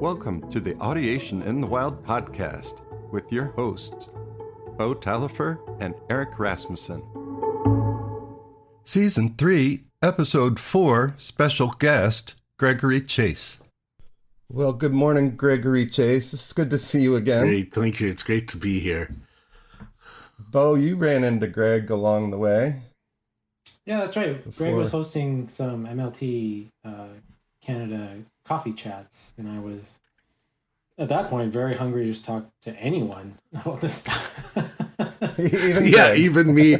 Welcome to the Audiation in the Wild podcast with your hosts, Beau Taillefer and Eric Rasmussen. Season 3, Episode 4, special guest, Gregory Chase. Well, good morning, Gregory Chase. It's good to see you again. Great, thank you. It's great to be here. Beau, you ran into Greg along the way. Yeah, that's right. Greg was hosting some MLT Canada coffee chats, and I was, at that point, very hungry to just talk to anyone about this stuff. Even me. Yeah,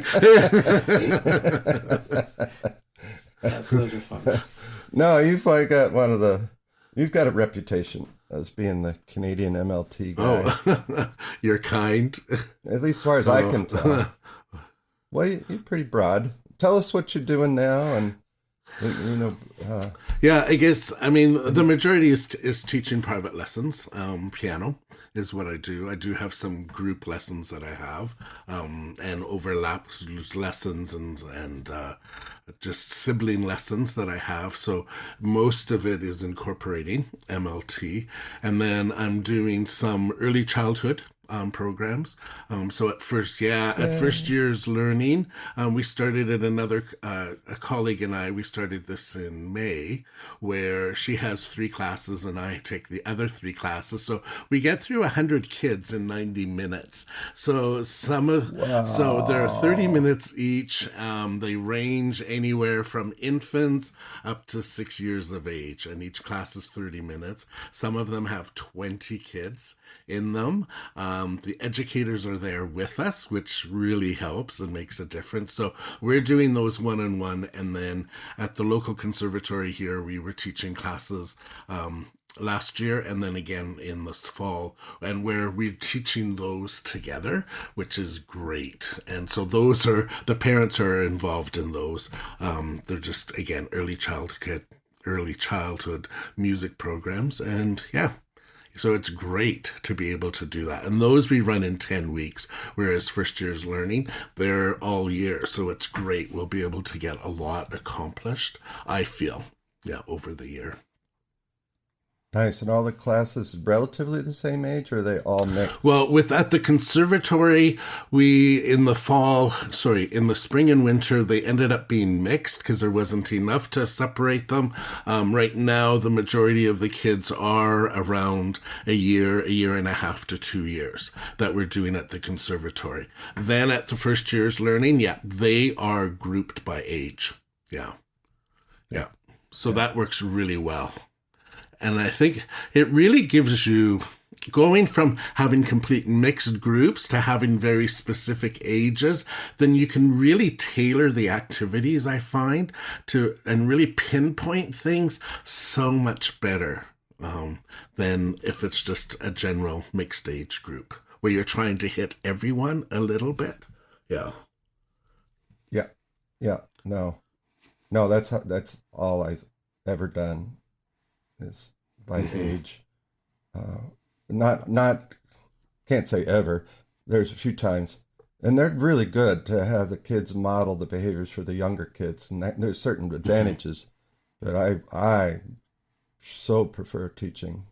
so those are fun. No, you've got a reputation as being the Canadian MLT guy. Oh, you're kind. At least as far as I can tell. Well, you're pretty broad. Tell us what you're doing now, and Yeah, I guess, the majority is teaching private lessons. Piano is what I do. I do have some group lessons that I have, and overlaps lessons and just sibling lessons that I have. So most of it is incorporating MLT. And then I'm doing some early childhood programs. So at first year's learning, we started at a colleague and I, we started this in May, where she has 3 classes and I take the other 3 classes. So we get through 100 kids in 90 minutes. So so there are 30 minutes each. They range anywhere from infants up to 6 years of age, and each class is 30 minutes. Some of them have 20 kids in them. The educators are there with us, which really helps and makes a difference. So we're doing those one-on-one, and then at the local conservatory here, we were teaching classes last year and then again in this fall, and where we're teaching those together, which is great. And so those are, the parents are involved in those. They're just, again, early childhood music programs, and so it's great to be able to do that. And those we run in 10 weeks, whereas first year's learning, they're all year. So it's great. We'll be able to get a lot accomplished, I feel, over the year. Nice. And all the classes relatively the same age, or are they all mixed? Well, at the conservatory, in the spring and winter, they ended up being mixed because there wasn't enough to separate them. Right now, the majority of the kids are around a year and a half to 2 years that we're doing at the conservatory. Then at the first year's learning, they are grouped by age. Yeah. So that works really well. And I think it really gives you, going from having complete mixed groups to having very specific ages, then you can really tailor the activities, I find, and really pinpoint things so much better than if it's just a general mixed age group where you're trying to hit everyone a little bit. Yeah. No, that's all I've ever done is by age. Can't say ever. There's a few times, and they're really good to have the kids model the behaviors for the younger kids, and there's certain advantages. But I so prefer teaching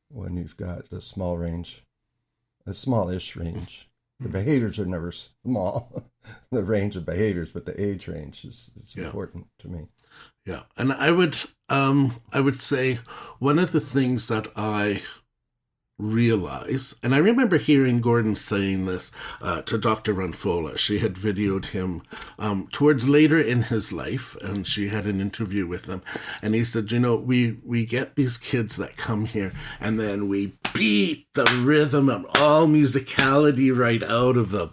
when you've got a smallish range. The behaviors are never small, the range of behaviors, but the age range is important to me. Yeah, and I would say one of the things that I realize, and I remember hearing Gordon saying this to Dr. Runfola. She had videoed him towards later in his life, and she had an interview with him, and he said, we get these kids that come here, and then we beat the rhythm of all musicality right out of them,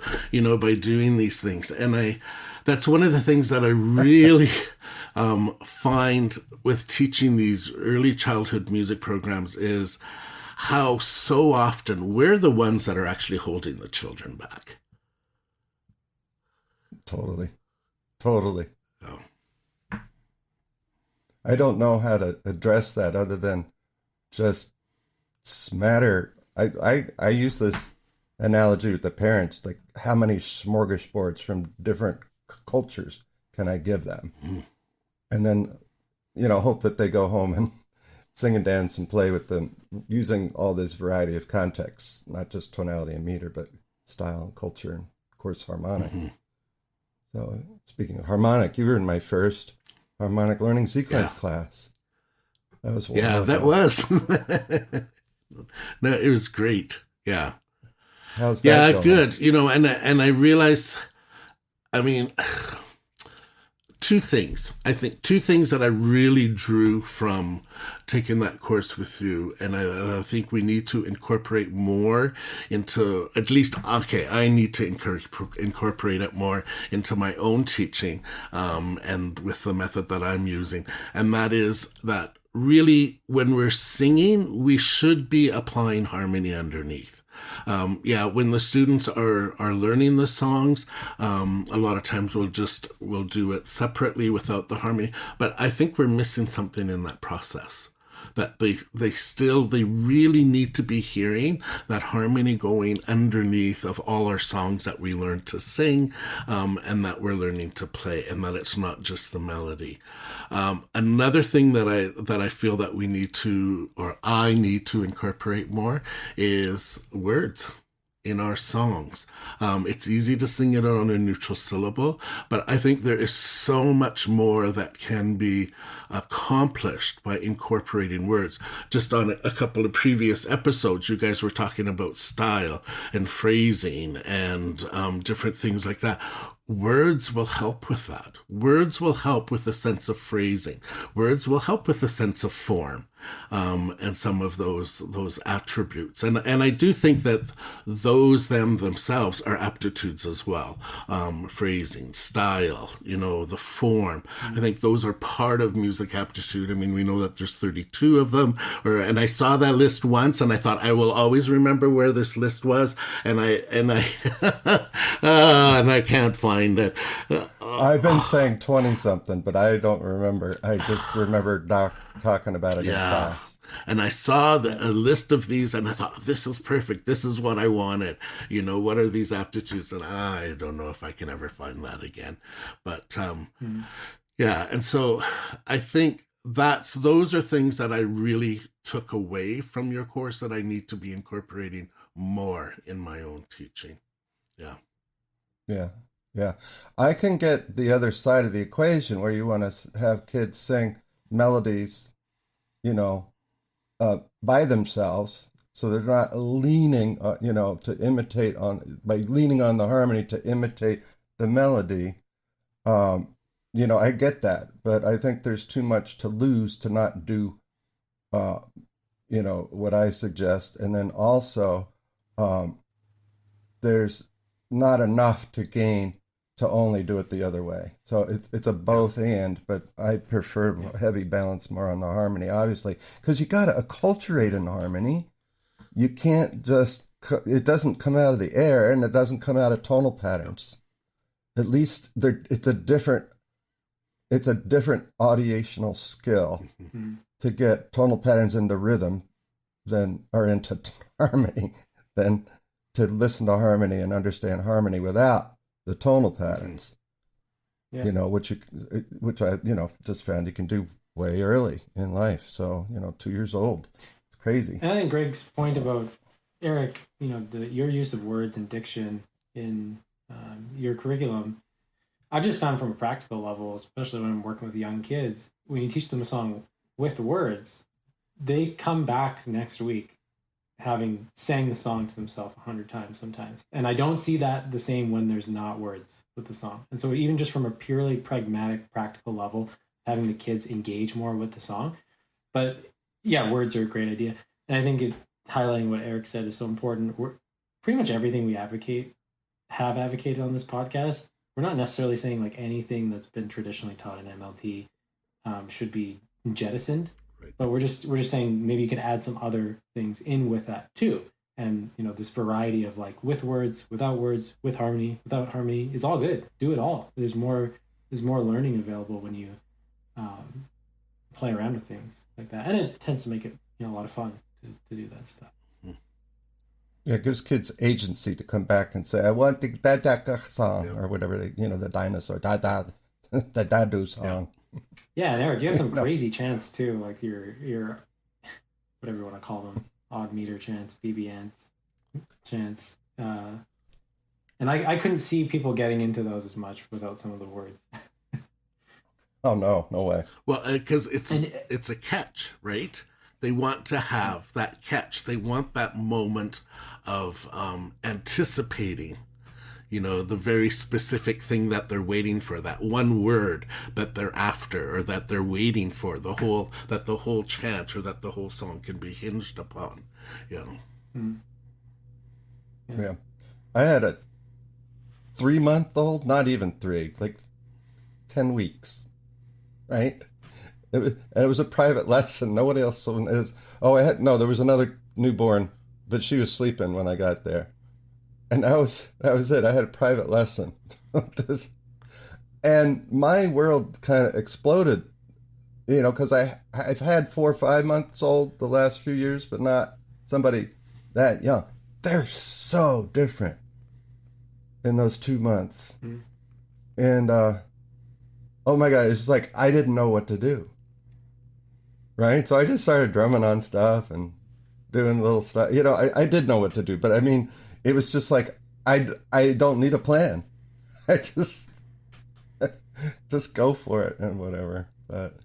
by doing these things. And that's one of the things that I really find with teaching these early childhood music programs is how so often we're the ones that are actually holding the children back. Totally. Oh. I don't know how to address that other than just smatter. I use this analogy with the parents, like how many smorgasbords from different cultures can I give them? And then, hope that they go home and sing and dance and play with them using all this variety of contexts, not just tonality and meter, but style and culture and, of course, harmonic. Mm-hmm. So, speaking of harmonic, you were in my first harmonic learning sequence class. That was wonderful. Yeah, that was. No, it was great. Yeah. How's that going? Good. You know, and I realize, I mean, two things. I think two things that I really drew from taking that course with you, and I think we need to incorporate more into, at least, okay, I need to incorporate it more into my own teaching, and with the method that I'm using, and that is that really when we're singing, we should be applying harmony underneath. When the students are learning the songs, a lot of times we'll do it separately without the harmony. But I think we're missing something in that process. That they really need to be hearing that harmony going underneath of all our songs that we learn to sing, and that we're learning to play, and that it's not just the melody. Another thing that I feel that we need to, or I need to incorporate more, is words in our songs. It's easy to sing it on a neutral syllable, but I think there is so much more that can be accomplished by incorporating words. Just on a couple of previous episodes, you guys were talking about style and phrasing and different things like that. Words will help with that. Words will help with the sense of phrasing. Words will help with the sense of form, and some of those attributes. And I do think that those themselves are aptitudes as well. Phrasing, style, the form. I think those are part of music aptitude. I mean, we know that there's 32 of them. And I saw that list once, and I thought I will always remember where this list was. And I and I can't find it. I've been saying 20 something, but I don't remember. I just remember Doc talking about it in class. And I saw a list of these, and I thought, this is perfect. This is what I wanted. What are these aptitudes? And I don't know if I can ever find that again. But and so I think those are things that I really took away from your course that I need to be incorporating more in my own teaching. Yeah. I can get the other side of the equation where you want to have kids sing melodies, by themselves, so they're not leaning, to imitate by leaning on the harmony to imitate the melody. I get that, but I think there's too much to lose to not do, what I suggest. And then also, there's not enough to gain to only do it the other way. So it's a both and, but I prefer heavy balance more on the harmony, obviously, because you got to acculturate in harmony. You can't just, it doesn't come out of the air, and it doesn't come out of tonal patterns. At least it's a different audiational skill to get tonal patterns into rhythm or into harmony than to listen to harmony and understand harmony without the tonal patterns, which I just found you can do way early in life. So 2 years old, it's crazy. And I think Greg's point about Eric, your use of words and diction in your curriculum, I've just found from a practical level, especially when I'm working with young kids, when you teach them a song with words, they come back next week having sang the song to themselves 100 times sometimes. And I don't see that the same when there's not words with the song. And so even just from a purely pragmatic, practical level, having the kids engage more with the song. But yeah, words are a great idea. And I think highlighting what Eric said is so important. Pretty much everything we have advocated on this podcast, we're not necessarily saying like anything that's been traditionally taught in MLT should be jettisoned. But we're just saying maybe you could add some other things in with that too. And this variety of like with words, without words, with harmony, without harmony is all good. Do it all. There's more learning available when you play around with things like that. And it tends to make it a lot of fun to do that stuff. Yeah, it gives kids agency to come back and say, I want the da-da song, or whatever, the dinosaur, da-da, the da-do song. Yeah, and Eric, you have some crazy chants too. Like your whatever you want to call them, odd meter chants, BB chants. And I couldn't see people getting into those as much without some of the words. Oh no, no way. Well, because it's a catch, right? They want to have that catch. They want that moment of anticipating, the very specific thing that they're waiting for, that one word that they're after or that they're waiting for, the whole chant or that the whole song can be hinged upon. Mm. Yeah. I had a 3-month-old, not even 3, like 10 weeks, right? It was a private lesson. Nobody else is. Oh, there was another newborn, but she was sleeping when I got there. And that was it. I had a private lesson. And my world kind of exploded, because I've had 4 or 5 months old the last few years, but not somebody that young. They're so different in those 2 months. Mm. And, oh my God, it's just like, I didn't know what to do. Right? So I just started drumming on stuff and doing little stuff. I did know what to do, but I mean, it was just like, I don't need a plan. I just go for it and whatever. But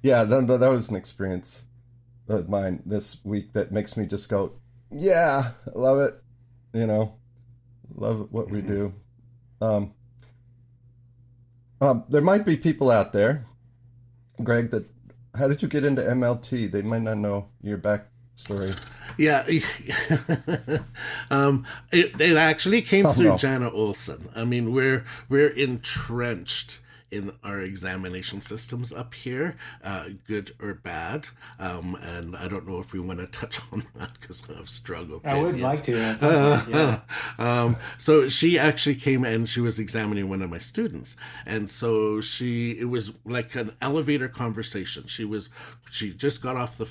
yeah, that was an experience of mine this week that makes me just go, yeah, I love it. Love what we do. There might be people out there, Greg, how did you get into MLT? They might not know your backstory. Yeah, it actually came through Jana Olson. I mean, we're entrenched in our examination systems up here, good or bad. And I don't know if we want to touch on that because I've struggled. I would like to. Yeah. So she actually came and she was examining one of my students. And so it was like an elevator conversation. She just got off the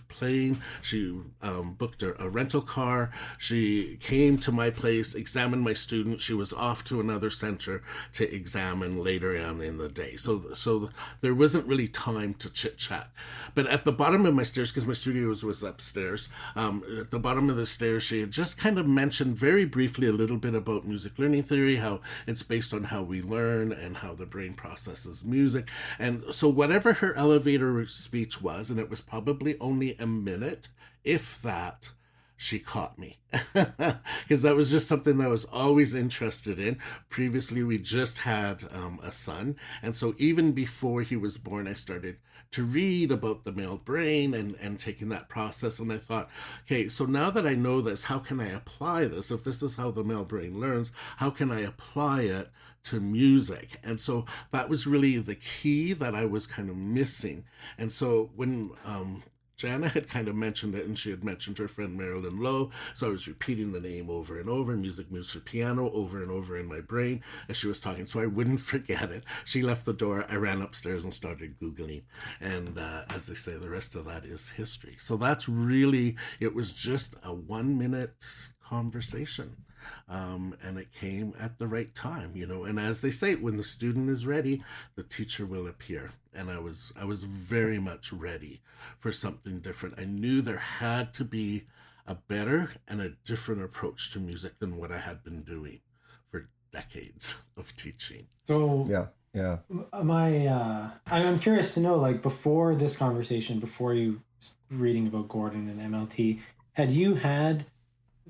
plane. She booked a rental car. She came to my place, examined my student. She was off to another center to examine later on in the day. So there wasn't really time to chit chat. But at the bottom of my stairs, because my studio was upstairs, at the bottom of the stairs, she had just kind of mentioned very briefly a little bit about music learning theory, how it's based on how we learn and how the brain processes music. And so whatever her elevator speech was, and it was probably only a minute, if that, she caught me because that was just something that I was always interested in. Previously, we just had a son. And so even before he was born, I started to read about the male brain and taking that process. And I thought, okay, so now that I know this, how can I apply this? If this is how the male brain learns, how can I apply it to music? And so that was really the key that I was kind of missing. And so when Jana had kind of mentioned it, and she had mentioned her friend Marilyn Lowe, so I was repeating the name over and over, Music Moves for Piano, over and over in my brain as she was talking, so I wouldn't forget it. She left the door, I ran upstairs and started Googling, and as they say, the rest of that is history. So that's really, it was just a 1-minute conversation. And it came at the right time, and as they say, when the student is ready, the teacher will appear. And I was very much ready for something different. I knew there had to be a better and a different approach to music than what I had been doing for decades of teaching. So yeah. I'm curious to know, like, before this conversation, before you reading about Gordon and MLT, had you had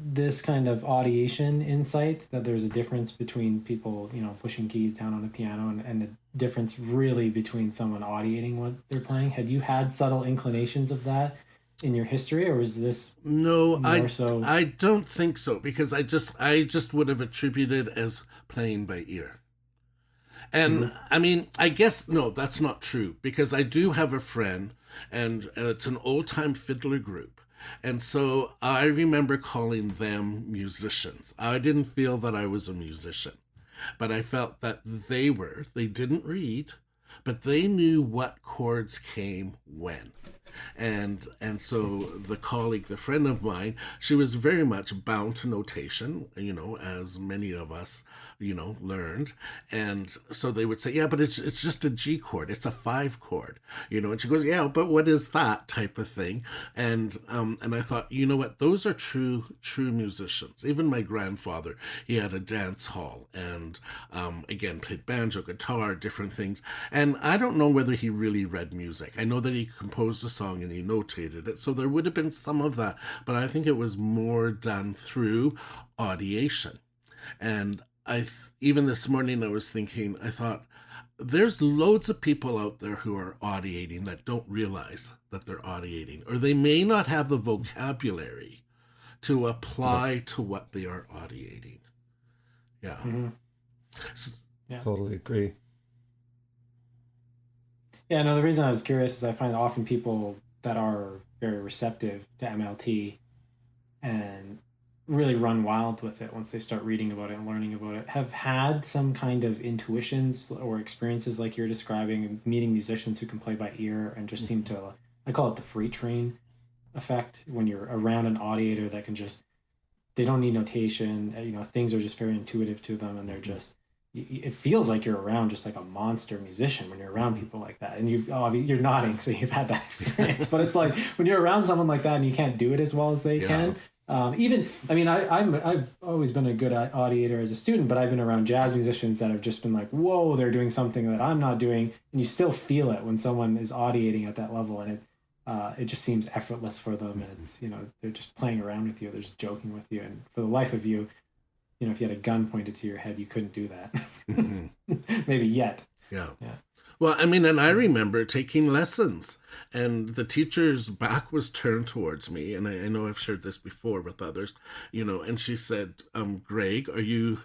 this kind of audiation insight that there's a difference between people, pushing keys down on a piano and the difference really between someone audiating what they're playing? Had you had subtle inclinations of that in your history, or was this I don't think so, because I just would have attributed as playing by ear. And I mean, I guess, no, that's not true, because I do have a friend, and it's an old-time fiddler group. And so I remember calling them musicians. I didn't feel that I was a musician, but I felt that they didn't read, but they knew what chords came when. And so the colleague, the friend of mine, she was very much bound to notation, as many of us, learned. And so they would say, yeah, but it's just a G chord. It's a 5 chord, and she goes, yeah, but what is that type of thing? And I thought, you know what? Those are true musicians. Even my grandfather, he had a dance hall and, again, played banjo, guitar, different things. And I don't know whether he really read music. I know that he composed a song and he notated it. So there would have been some of that, but I think it was more done through audiation. And even this morning I was thinking, I thought, there's loads of people out there who are audiating that don't realize that they're audiating, or they may not have the vocabulary to apply to what they are audiating. Yeah. Mm-hmm. So, yeah. Totally agree. Yeah, no, the reason I was curious is I find often people that are very receptive to MLT and really run wild with it once they start reading about it and learning about it have had some kind of intuitions or experiences like you're describing, meeting musicians who can play by ear and just seem to, I call it the freight train effect, when you're around an audiator that can just, they don't need notation, things are just very intuitive to them, and they're just, it feels like you're around just like a monster musician when you're around people like that. And you're nodding, so you've had that experience. But it's like when you're around someone like that and you can't do it as well as they can. I've always been a good audiator as a student, but I've been around jazz musicians that have just been like, whoa, they're doing something that I'm not doing. And you still feel it when someone is audiating at that level, and it just seems effortless for them. And it's, they're just playing around with you. They're just joking with you. And for the life of you, if you had a gun pointed to your head, you couldn't do that. Mm-hmm. Maybe yet. Yeah. Well, and I remember taking lessons, and the teacher's back was turned towards me. And I know I've shared this before with others, and she said, Greg, are you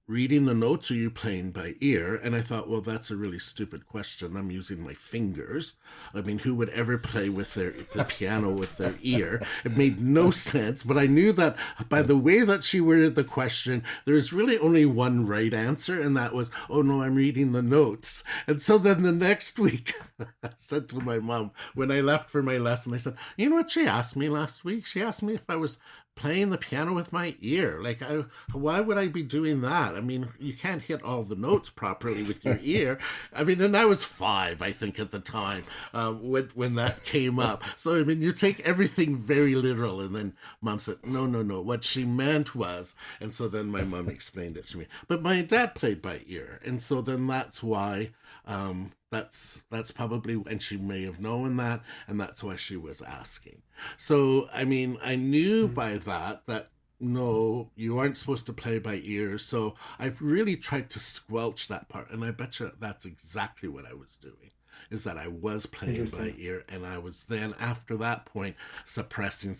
reading the notes or are you playing by ear? And I thought, well, that's a really stupid question. I'm using my fingers. I mean, who would ever play with the piano with their ear? It made no sense, but I knew that by the way that she worded the question, there was really only one right answer, and that was, oh no, I'm reading the notes. And so then the next week, I said to my mom, when I left for my lesson, I said, you know what she asked me last week? She asked me if I was playing the piano with my ear. Like, why would I be doing that? I mean, you can't hit all the notes properly with your ear. I mean, and I was 5, I think, at the time when that came up. So, I mean, you take everything very literal. And then Mom said, no. What she meant was, and so then my mom explained it to me. But my dad played by ear. And so then that's why, that's probably, and she may have known that, and that's why she was asking. So, I mean, I knew by that no, you aren't supposed to play by ear. So I really tried to squelch that part. And I bet you that's exactly what I was doing, is that I was playing by ear. And I was then, after that point, suppressing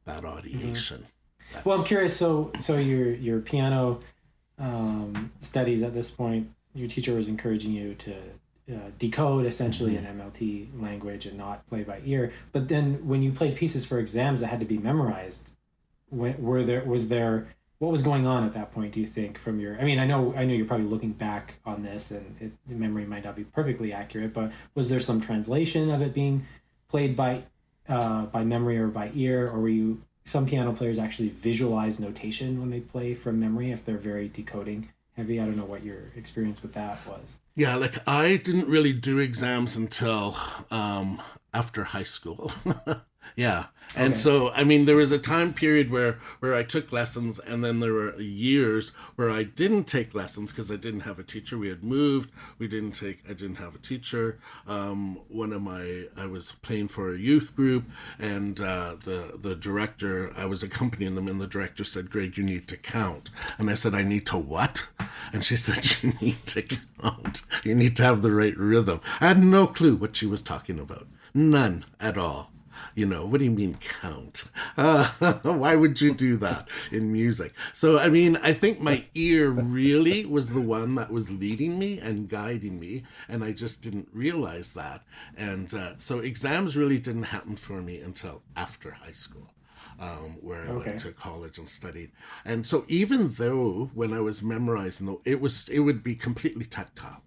that audiation. Mm-hmm. Well, I'm curious. So your piano studies at this point, your teacher was encouraging you to decode essentially an MLT language and not play by ear. But then when you played pieces for exams that had to be memorized, what was going on at that point, do you think, from your, I know you're probably looking back on this and the memory might not be perfectly accurate, but was there some translation of it being played by memory or by ear, or some piano players actually visualize notation when they play from memory if they're very decoding heavy? I don't know what your experience with that was. Yeah, like I didn't really do exams until after high school. Yeah. And okay. So, I mean, there was a time period where I took lessons, and then there were years where I didn't take lessons because I didn't have a teacher. We had moved. I didn't have a teacher. I was playing for a youth group, and the director, I was accompanying them, and the director said, Greg, you need to count. And I said, I need to what? And she said, you need to count. You need to have the right rhythm. I had no clue what she was talking about. None at all. What do you mean count? Why would you do that in music? So, I mean, I think my ear really was the one that was leading me and guiding me, and I just didn't realize that. And so exams really didn't happen for me until after high school, where I went to college and studied. And so even though when I was memorizing, it would be completely tactile.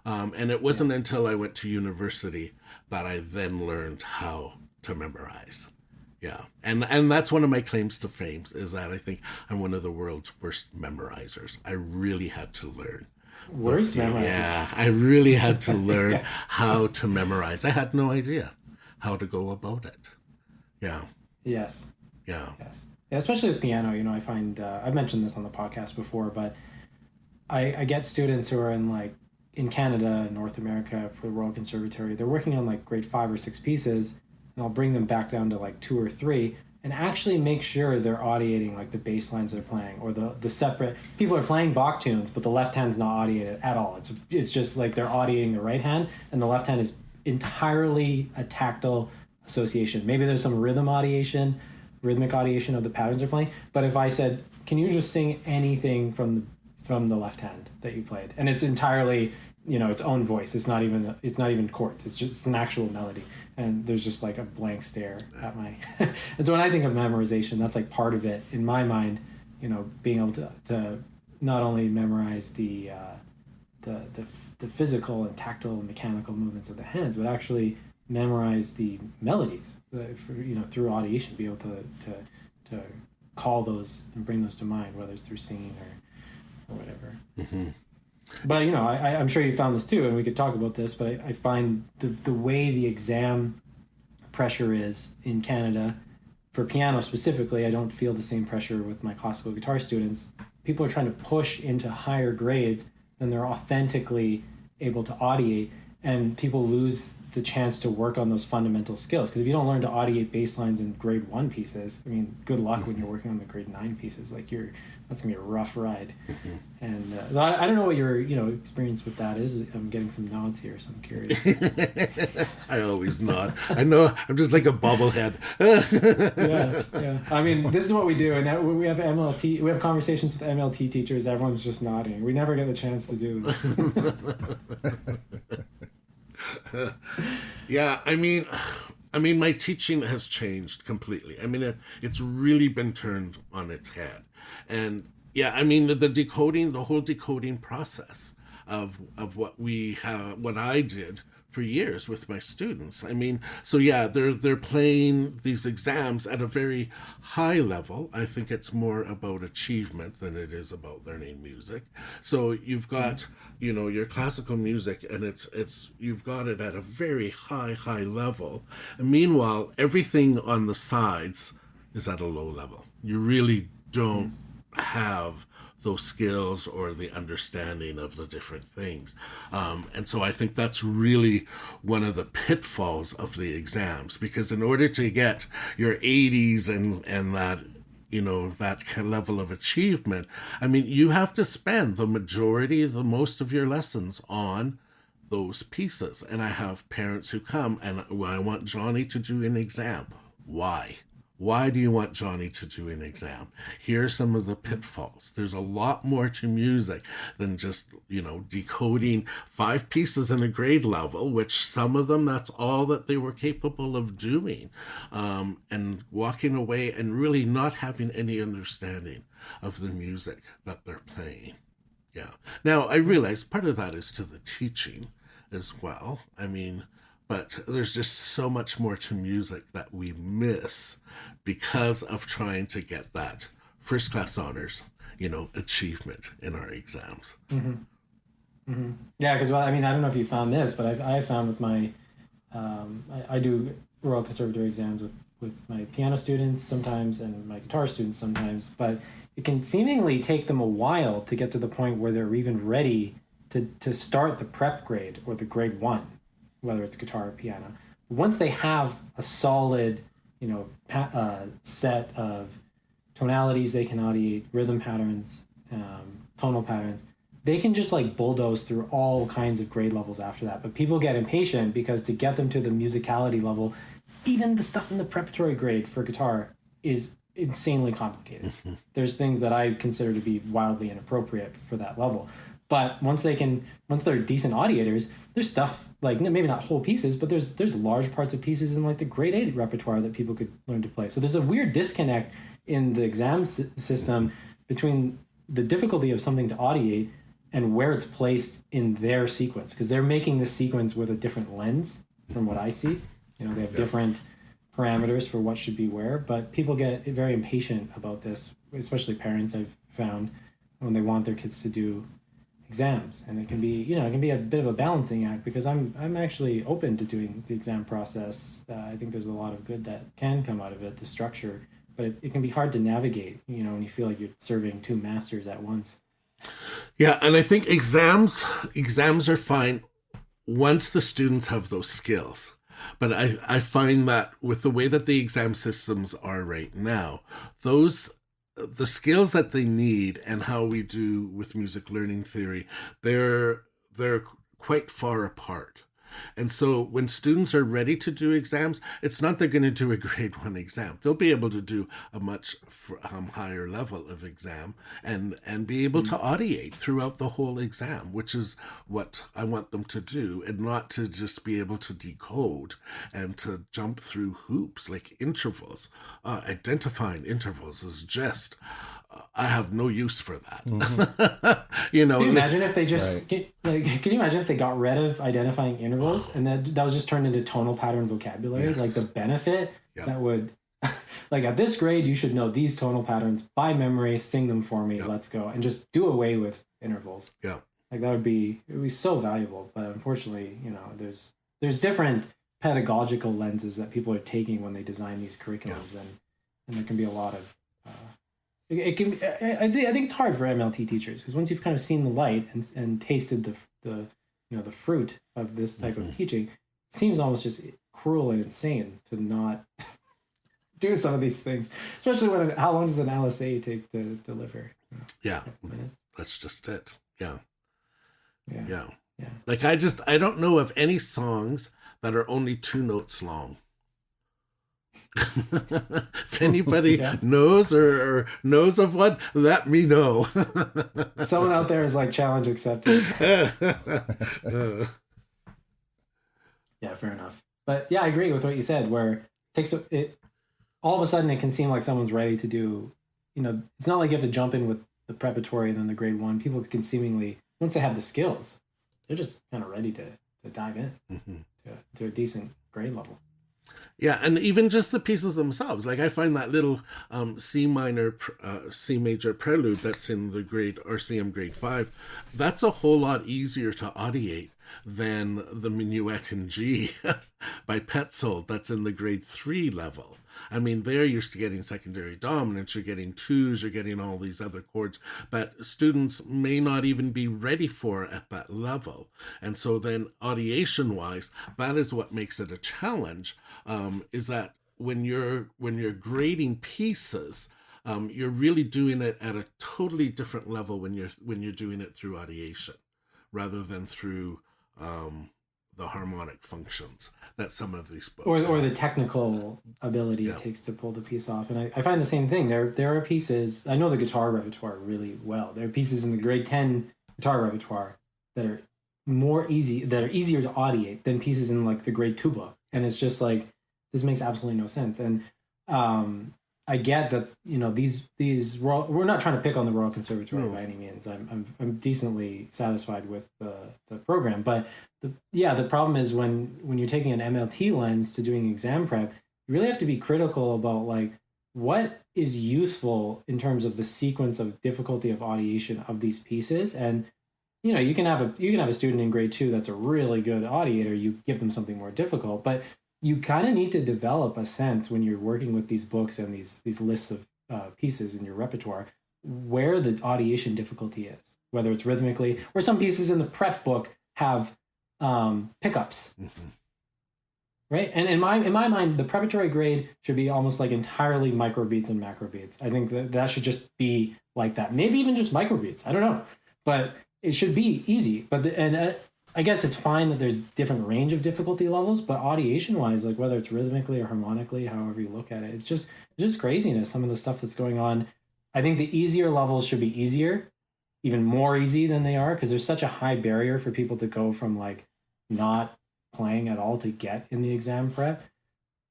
And it wasn't until I went to university that I then learned how to memorize. Yeah. And that's one of my claims to fame, is that I think I'm one of the world's worst memorizers. I really had to learn. Worst memorizers? Yeah, I really had to learn how to memorize. I had no idea how to go about it. Yeah. Yes. Yeah. Yes. Yeah, especially with piano, I find, I've mentioned this on the podcast before, but I get students who are in Canada, North America for the Royal Conservatory. They're working on grade 5 or 6 pieces, and I'll bring them back down to 2 or 3 and actually make sure they're audiating the bass lines they're playing, or the separate. People are playing Bach tunes, but the left hand's not audiated at all. It's just they're audiating the right hand, and the left hand is entirely a tactile association. Maybe there's some rhythmic audiation of the patterns they're playing. But if I said, "Can you just sing anything from the left hand that you played?" and it's entirely its own voice. It's not even chords. It's an actual melody. And there's just a blank stare at my. And so when I think of memorization, that's part of it in my mind. Being able to not only memorize the physical and tactile and mechanical movements of the hands, but actually memorize the melodies. Through audiation, be able to call those and bring those to mind, whether it's through singing or whatever. Mm-hmm. But I'm sure you found this too, and we could talk about this. But I find the way the exam pressure is in Canada, for piano specifically, I don't feel the same pressure with my classical guitar students. People are trying to push into higher grades than they're authentically able to audiate, and people lose the chance to work on those fundamental skills. Because if you don't learn to audiate bass lines in grade 1 pieces, good luck when you're working on the grade 9 pieces. That's gonna be a rough ride. Mm-hmm. And I don't know what your experience with that is. I'm getting some nods here, so I'm curious. I always nod. I know I'm just like a bobblehead. Yeah. This is what we do, and we have MLT. We have conversations with MLT teachers. Everyone's just nodding. We never get the chance to do this. Yeah, my teaching has changed completely. It's really been turned on its head. And yeah, the whole decoding process of what I did for years with my students. So yeah, they're playing these exams at a very high level. I think it's more about achievement than it is about learning music. So you've got, your classical music, and you've got it at a very high level. And meanwhile, everything on the sides is at a low level. You really don't have those skills or the understanding of the different things. And so I think that's really one of the pitfalls of the exams, because in order to get your 80s and that, that level of achievement, you have to spend the most of your lessons on those pieces. And I have parents who come and I want Johnny to do an exam. Why? Why do you want Johnny to do an exam? Here are some of the pitfalls. There's a lot more to music than just, decoding 5 pieces in a grade level, which some of them, that's all that they were capable of doing. And walking away and really not having any understanding of the music that they're playing. Yeah. Now, I realize part of that is to the teaching as well. But there's just so much more to music that we miss because of trying to get that first class honors, achievement in our exams. Mm-hmm. Mm-hmm. Yeah, because I don't know if you found this, but I found with my, I do Royal Conservatory exams with my piano students sometimes and my guitar students sometimes, but it can seemingly take them a while to get to the point where they're even ready to start the prep grade or the grade 1. Whether it's guitar or piano. Once they have a solid, set of tonalities they can audiate, rhythm patterns, tonal patterns, they can just bulldoze through all kinds of grade levels after that. But people get impatient because to get them to the musicality level, even the stuff in the preparatory grade for guitar is insanely complicated. There's things that I consider to be wildly inappropriate for that level. But once they're decent audiators, there's stuff maybe not whole pieces, but there's large parts of pieces in the grade 8 repertoire that people could learn to play. So there's a weird disconnect in the exam system between the difficulty of something to audiate and where it's placed in their sequence, because they're making this sequence with a different lens from what I see. They have different parameters for what should be where, but people get very impatient about this, especially parents, I've found, when they want their kids to do exams. And it can be, a bit of a balancing act, because I'm actually open to doing the exam process. I think there's a lot of good that can come out of it, the structure, but it can be hard to navigate, when you feel like you're serving two masters at once. Yeah, and I think exams are fine once the students have those skills. But I find that with the way that the exam systems are right now, the skills that they need and how we do with music learning theory, they're quite far apart. And so when students are ready to do exams, it's not they're going to do a grade 1 exam. They'll be able to do a much higher level of exam and be able to audiate throughout the whole exam, which is what I want them to do, and not to just be able to decode and to jump through hoops like intervals. Identifying intervals is just... I have no use for that. Can you imagine if they just can you imagine if they got rid of identifying intervals and that was just turned into tonal pattern vocabulary? Yes. Like the benefit that would, like, at this grade you should know these tonal patterns by memory, sing them for me, let's go, and just do away with intervals. Yeah, like it would be so valuable. But unfortunately, there's different pedagogical lenses that people are taking when they design these curriculums, and there can be a lot of it can. I think it's hard for MLT teachers, because once you've kind of seen the light and tasted the fruit of this type of teaching, it seems almost just cruel and insane to not do some of these things. Especially how long does an LSA take to deliver? Yeah, that's just it. Yeah. Yeah. Like I don't know of any songs that are only 2 notes long. If anybody knows or knows of one, let me know. Someone out there is like, challenge accepted. Yeah, fair enough. But yeah, I agree with what you said, where all of a sudden it can seem like someone's ready to do, it's not like you have to jump in with the preparatory and then the grade 1. People can seemingly, once they have the skills, they're just kind of ready to dive in to a decent grade level. Yeah, and even just the pieces themselves. Like I find that little C major prelude that's in the grade RCM grade 5, that's a whole lot easier to audiate than the minuet in G by Petzold that's in the grade 3 level. I mean, they're used to getting secondary dominants, you're getting 2s, you're getting all these other chords that students may not even be ready for at that level. And so then audiation-wise, that is what makes it a challenge, is that when you're grading pieces, you're really doing it at a totally different level when you're doing it through audiation rather than through the harmonic functions that some of these books or the technical ability it takes to pull the piece off. And I find the same thing. There are pieces, I know the guitar repertoire really well. There are pieces in the grade 10 guitar repertoire that are easier to audiate than pieces in like the grade 2 book. And it's just like, this makes absolutely no sense. And I get that, these we're not trying to pick on the Royal Conservatory by any means. I'm decently satisfied with the program, but the problem is when you're taking an MLT lens to doing exam prep, you really have to be critical about like what is useful in terms of the sequence of difficulty of audiation of these pieces. And you can have a student in grade 2 that's a really good audiator. You give them something more difficult, but you kind of need to develop a sense when you're working with these books and these lists of pieces in your repertoire where the audiation difficulty is, whether it's rhythmically, or some pieces in the prep book have pickups, right? And in my mind, the preparatory grade should be almost like entirely microbeats and macrobeats. I think that should just be like that. Maybe even just microbeats. I don't know, but it should be easy. But I guess it's fine that there's different range of difficulty levels, but audiation-wise, like whether it's rhythmically or harmonically, however you look at it, it's just craziness, some of the stuff that's going on. I think the easier levels should be easier, even more easy than they are, because there's such a high barrier for people to go from like not playing at all to get in the exam prep.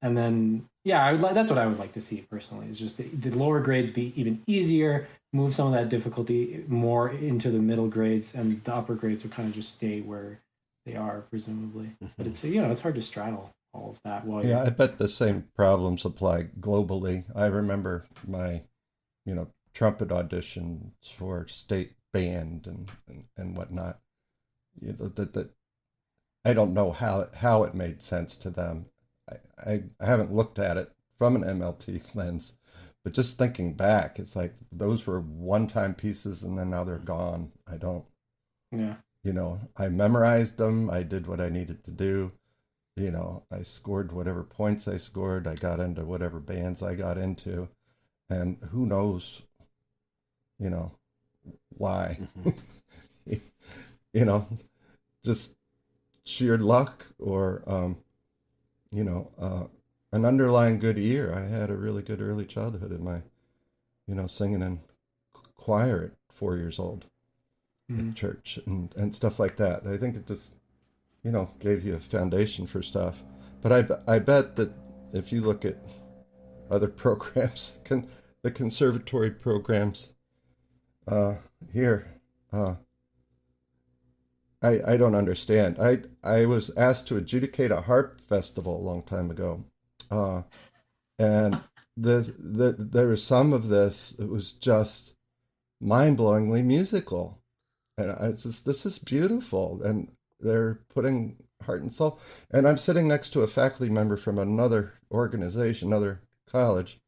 And then, yeah, that's what I would like to see personally, is just the lower grades be even easier, move some of that difficulty more into the middle grades, and the upper grades would kind of just stay where they are, presumably. But it's, it's hard to straddle all of that while Yeah, you're, I bet the same problems apply globally. I remember my, trumpet auditions for state band and whatnot. That I don't know how it made sense to them. I haven't looked at it from an MLT lens, but just thinking back, it's like those were one-time pieces and then now they're gone. I don't, yeah. I memorized them. I did what I needed to do. I scored whatever points I scored. I got into whatever bands I got into, and who knows, you know, why. you know, just sheer luck or you know, an underlying good ear. I had a really good early childhood in my, singing in choir at 4 years old Mm-hmm. at church and stuff like that. I think it just, gave you a foundation for stuff. But I bet that if you look at other programs, the conservatory programs uh, here, uh, I don't understand. I was asked to adjudicate a harp festival a long time ago, uh, and there was some of this. It was just mind-blowingly musical, and it's just this is beautiful, and they're putting heart and soul. And I'm sitting next to a faculty member from another organization, another college,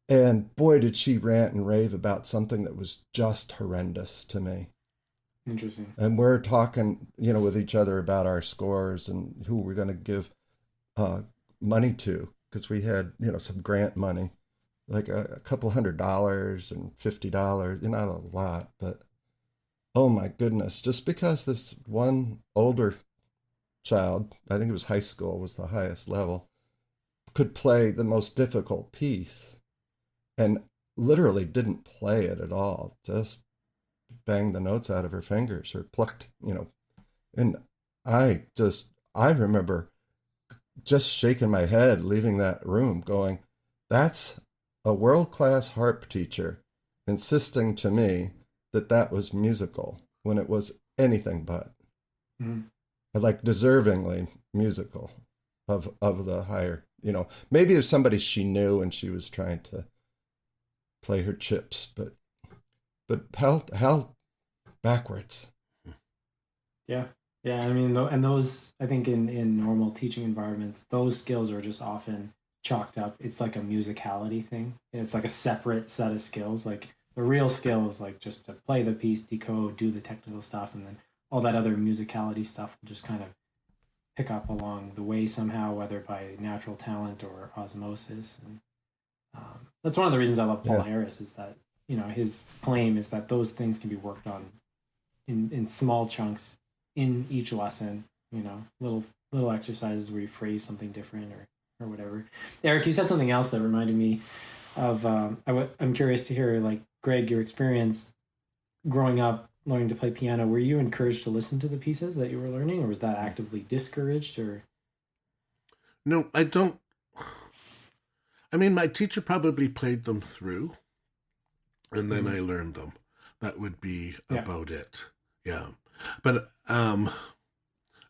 and boy, did she rant and rave about something that was just horrendous to me. Interesting. And we're talking, with each other about our scores and who we're going to give uh, money to because we had, some grant money, like a couple $100 and $50, not a lot, but oh my goodness, just because this one older child, I think it was high school, was the highest level, could play the most difficult piece and literally didn't play it at all, just banged the notes out of her fingers or plucked, and I remember just shaking my head leaving that room going, that's a world-class harp teacher insisting to me that that was musical when it was anything but. Mm-hmm. Like deservingly musical of the higher, maybe it was somebody she knew and she was trying to play her chips, but how backwards. Yeah. Yeah. I mean, and those, I think in normal teaching environments, those skills are just often chalked up. It's like a musicality thing. It's like a separate set of skills. Like the real skill is like just to play the piece, decode, do the technical stuff, and then all that other musicality stuff will just kind of pick up along the way somehow, whether by natural talent or osmosis. And that's one of the reasons I love Paul Yeah. Harris is that, his claim is that those things can be worked on in small chunks in each lesson, little exercises where you phrase something different or whatever. Eric, you said something else that reminded me of, I'm curious to hear, like, Greg, your experience growing up, learning to play piano. Were you encouraged to listen to the pieces that you were learning, or was that actively discouraged? Or No, I don't. I mean, my teacher probably played them through, and then I learned them. That would be about it. Yeah. But,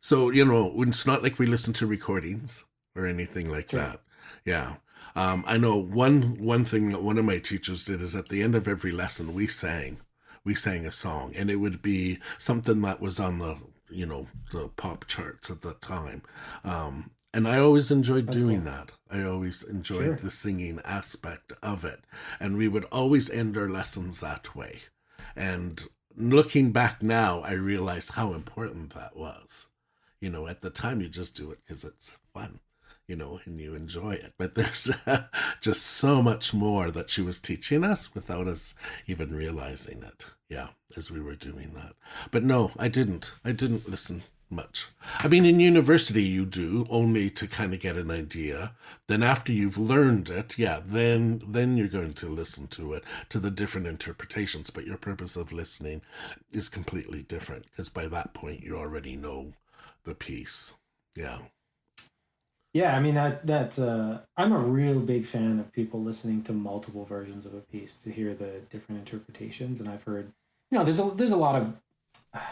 so, it's not like we listen to recordings or anything like that. Yeah. I know one thing that one of my teachers did is at the end of every lesson, we sang a song, and it would be something that was on the, the pop charts at the time. And I always enjoyed doing that. I always enjoyed the singing aspect of it. And we would always end our lessons that way. And looking back now, I realized how important that was. At the time you just do it because it's fun, and you enjoy it. But there's just so much more that she was teaching us without us even realizing it. Yeah, as we were doing that. But no, I didn't listen much. I mean, in university you do, only to kind of get an idea. Then after you've learned it, then you're going to listen to it, to the different interpretations. But your purpose of listening is completely different because by that point you already know the piece. Yeah. Yeah, I mean that's I'm a real big fan of people listening to multiple versions of a piece to hear the different interpretations. And I've heard, there's a lot of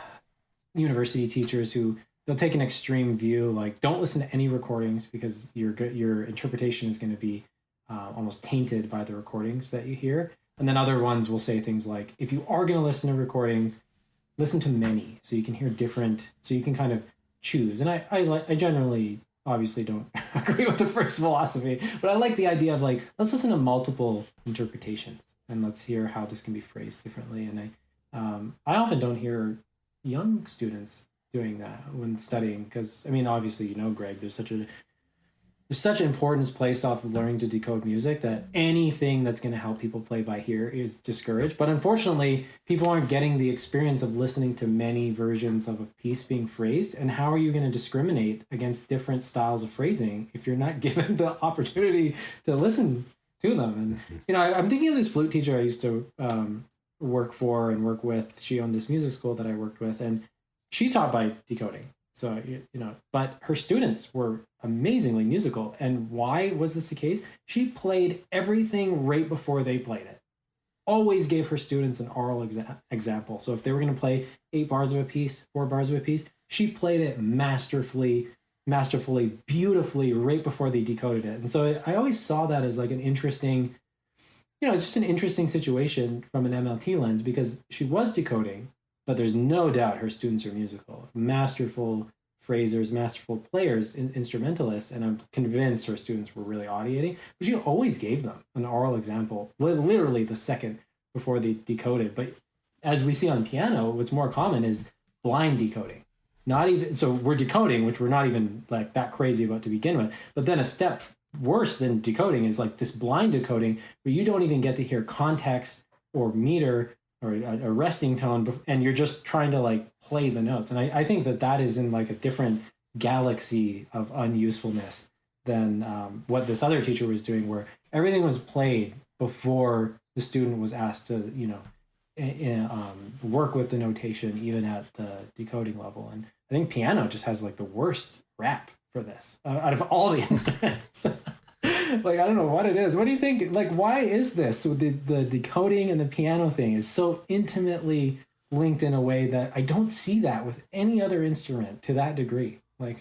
university teachers who they'll take an extreme view, like don't listen to any recordings because your interpretation is going to be almost tainted by the recordings that you hear. And then other ones will say things like, if you are going to listen to recordings, listen to many so you can hear different, so you can kind of choose. And I generally obviously don't agree with the first philosophy, but I like the idea of like, let's listen to multiple interpretations and let's hear how this can be phrased differently. And I often don't hear young students doing that when studying, because I mean, obviously, Greg, there's such importance placed off of learning to decode music that anything that's going to help people play by ear is discouraged. But unfortunately, people aren't getting the experience of listening to many versions of a piece being phrased. And how are you going to discriminate against different styles of phrasing if you're not given the opportunity to listen to them? And, I'm thinking of this flute teacher I used to work for and work with. She owned this music school that I worked with, and she taught by decoding. So, but her students were amazingly musical. And why was this the case? She played everything right before they played it. Always gave her students an oral example. So if they were going to play 8 bars of a piece, 4 bars of a piece, she played it masterfully, beautifully right before they decoded it. And so I always saw that as like an interesting, it's just an interesting situation from an MLT lens, because she was decoding, but there's no doubt her students are musical, masterful phrasers, masterful players, instrumentalists, and I'm convinced her students were really audiating. But she always gave them an oral example, literally the second before they decoded. But as we see on piano, what's more common is blind decoding. Not even so, we're decoding, which we're not even like that crazy about to begin with. But then a step worse than decoding is like this blind decoding, where you don't even get to hear context or meter or a resting tone, and you're just trying to like play the notes. And I think that is in like a different galaxy of unusefulness than what this other teacher was doing, where everything was played before the student was asked to, work with the notation, even at the decoding level. And I think piano just has like the worst rap for this out of all the instruments. Like, I don't know what it is. What do you think? Like, why is this? So the decoding and the piano thing is so intimately linked in a way that I don't see that with any other instrument to that degree. Like,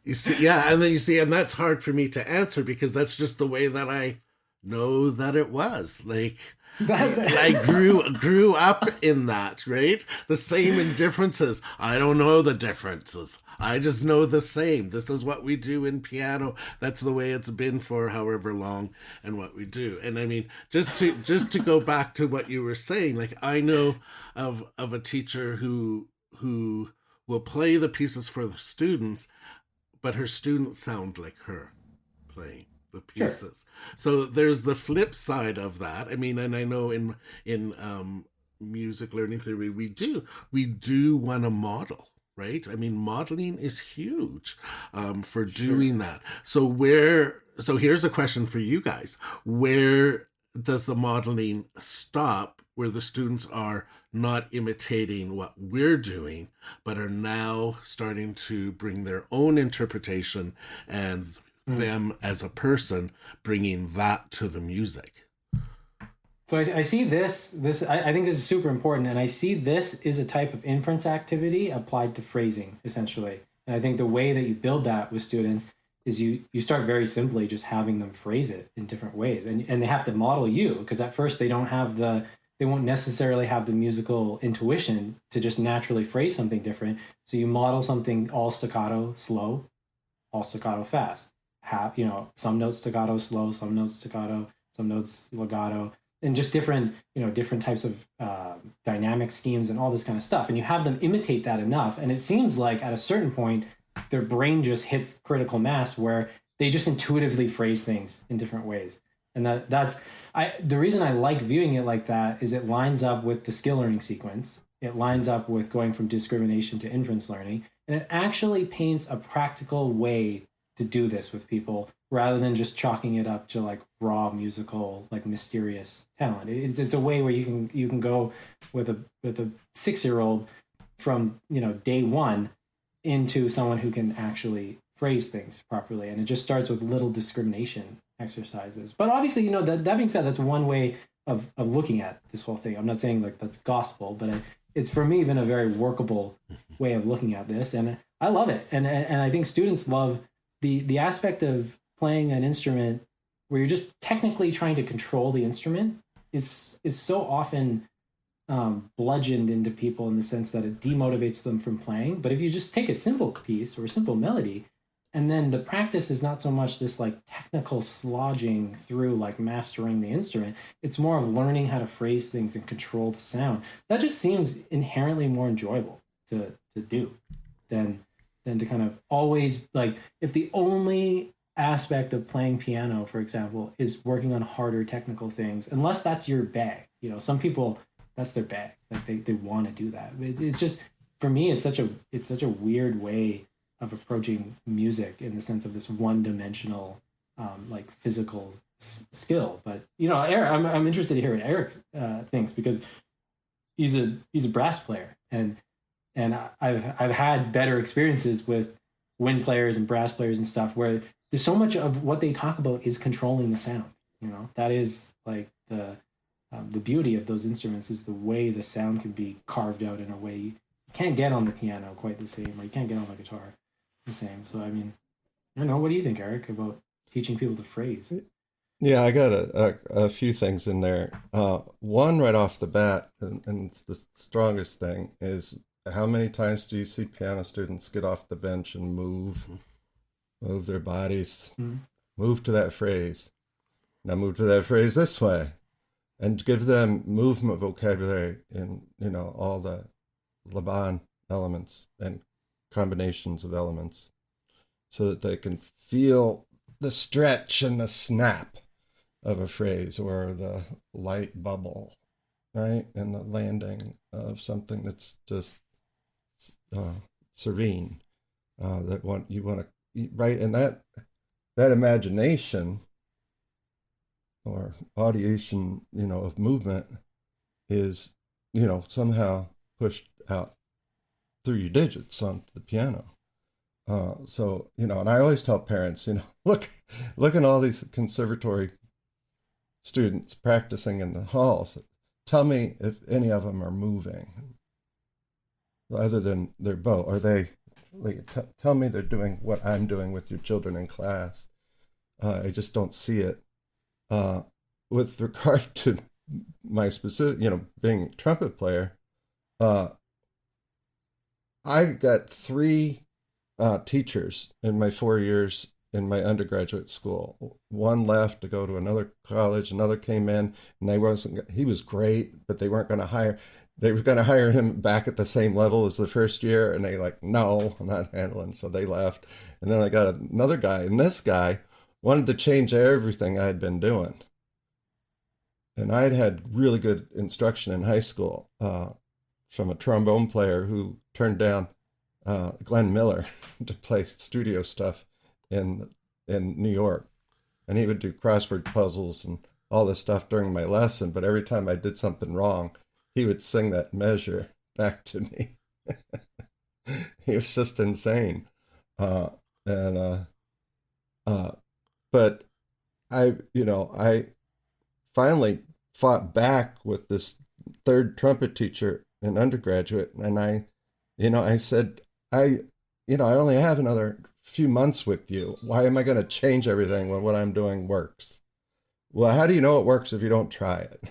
you see, yeah, and then you see, and that's hard for me to answer because that's just the way that I know that it was. Like, I grew up in that, right? The same indifferences. I don't know the differences. I just know the same. This is what we do in piano. That's the way it's been for however long, and what we do. And I mean, just to go back to what you were saying, like I know of a teacher who will play the pieces for the students, but her students sound like her playing the pieces. Sure. So there's the flip side of that. I mean, and I know in music learning theory, we do want to model, right? I mean, modeling is huge for doing that. So here's a question for you guys. Where does the modeling stop, where the students are not imitating what we're doing, but are now starting to bring their own interpretation and them as a person bringing that to the music? So I see this I think this is super important, and I see this is a type of inference activity applied to phrasing, essentially. And I think the way that you build that with students is you start very simply just having them phrase it in different ways, and they have to model you, because at first they won't necessarily have the musical intuition to just naturally phrase something different. So you model something all staccato slow, all staccato fast. Some notes staccato slow, some notes staccato, some notes legato, and just different types of dynamic schemes and all this kind of stuff. And you have them imitate that enough, and it seems like at a certain point their brain just hits critical mass where they just intuitively phrase things in different ways. And the reason I like viewing it like that is it lines up with the skill learning sequence. It lines up with going from discrimination to inference learning, and it actually paints a practical way to do this with people, rather than just chalking it up to like raw musical, like mysterious talent. It's a way where you can go with a 6-year-old from day one into someone who can actually phrase things properly. And it just starts with little discrimination exercises. But obviously, you know, that being said, that's one way of looking at this whole thing. I'm not saying like that's gospel, but it's for me been a very workable way of looking at this, and I love it. And I think students love the aspect of playing an instrument where you're just technically trying to control the instrument is so often bludgeoned into people in the sense that it demotivates them from playing. But if you just take a simple piece or a simple melody, and then the practice is not so much this like technical slogging through like mastering the instrument, it's more of learning how to phrase things and control the sound. That just seems inherently more enjoyable to do than to kind of always, like, if the only aspect of playing piano, for example, is working on harder technical things, unless that's your bag. You know, some people, that's their bag. Like they want to do that. It's just, for me, it's such a weird way of approaching music in the sense of this one-dimensional, like physical skill. But you know, Eric, I'm interested to hear what Eric thinks, because he's a brass player, and I've had better experiences with wind players and brass players and stuff where there's so much of what they talk about is controlling the sound. You know, that is like the beauty of those instruments, is the way the sound can be carved out in a way you can't get on the piano quite the same, or you can't get on the guitar the same. So I mean, I don't know. What do you think, Eric, about teaching people to phrase? Yeah, I got a few things in there. One right off the bat, and the strongest thing, is how many times do you see piano students get off the bench and move their bodies, move to that phrase. Now move to that phrase this way, and give them movement vocabulary in, you know, all the Laban elements and combinations of elements, so that they can feel the stretch and the snap of a phrase, or the light bubble, right? And the landing of something that's just serene, that you want to, right? And that imagination or audiation, you know, of movement is, you know, somehow pushed out through your digits onto the piano. So, you know, and I always tell parents, you know, look at all these conservatory students practicing in the halls. Tell me if any of them are moving, other than their bow. Are they, like, tell me they're doing what I'm doing with your children in class. I just don't see it. With regard to my specific, you know, being a trumpet player, I got 3 teachers in my 4 years in my undergraduate school. One left to go to another college, another came in, and he was great, but they weren't going to hire. They were going to hire him back at the same level as the first year, and they like, no, I'm not handling. So they left. And then I got another guy, and this guy wanted to change everything I had been doing. And I'd had really good instruction in high school from a trombone player who turned down Glenn Miller to play studio stuff in New York. And he would do crossword puzzles and all this stuff during my lesson, but every time I did something wrong, he would sing that measure back to me. He was just insane. But I finally fought back with this third trumpet teacher in undergraduate, and I said, I only have another few months with you. Why am I going to change everything when what I'm doing works? Well, how do you know it works if you don't try it?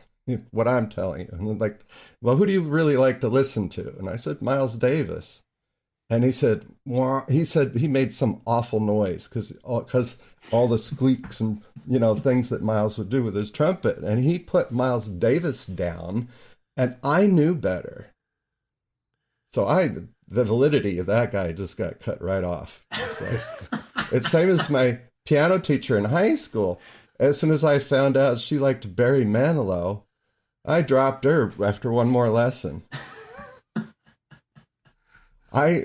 What I'm telling you. And like, well, who do you really like to listen to? And I said, Miles Davis. And he said, well, he made some awful noise because all the squeaks and, you know, things that Miles would do with his trumpet. And he put Miles Davis down, and I knew better. So the validity of that guy just got cut right off. So, it's same as my piano teacher in high school. As soon as I found out she liked Barry Manilow, I dropped her after one more lesson. What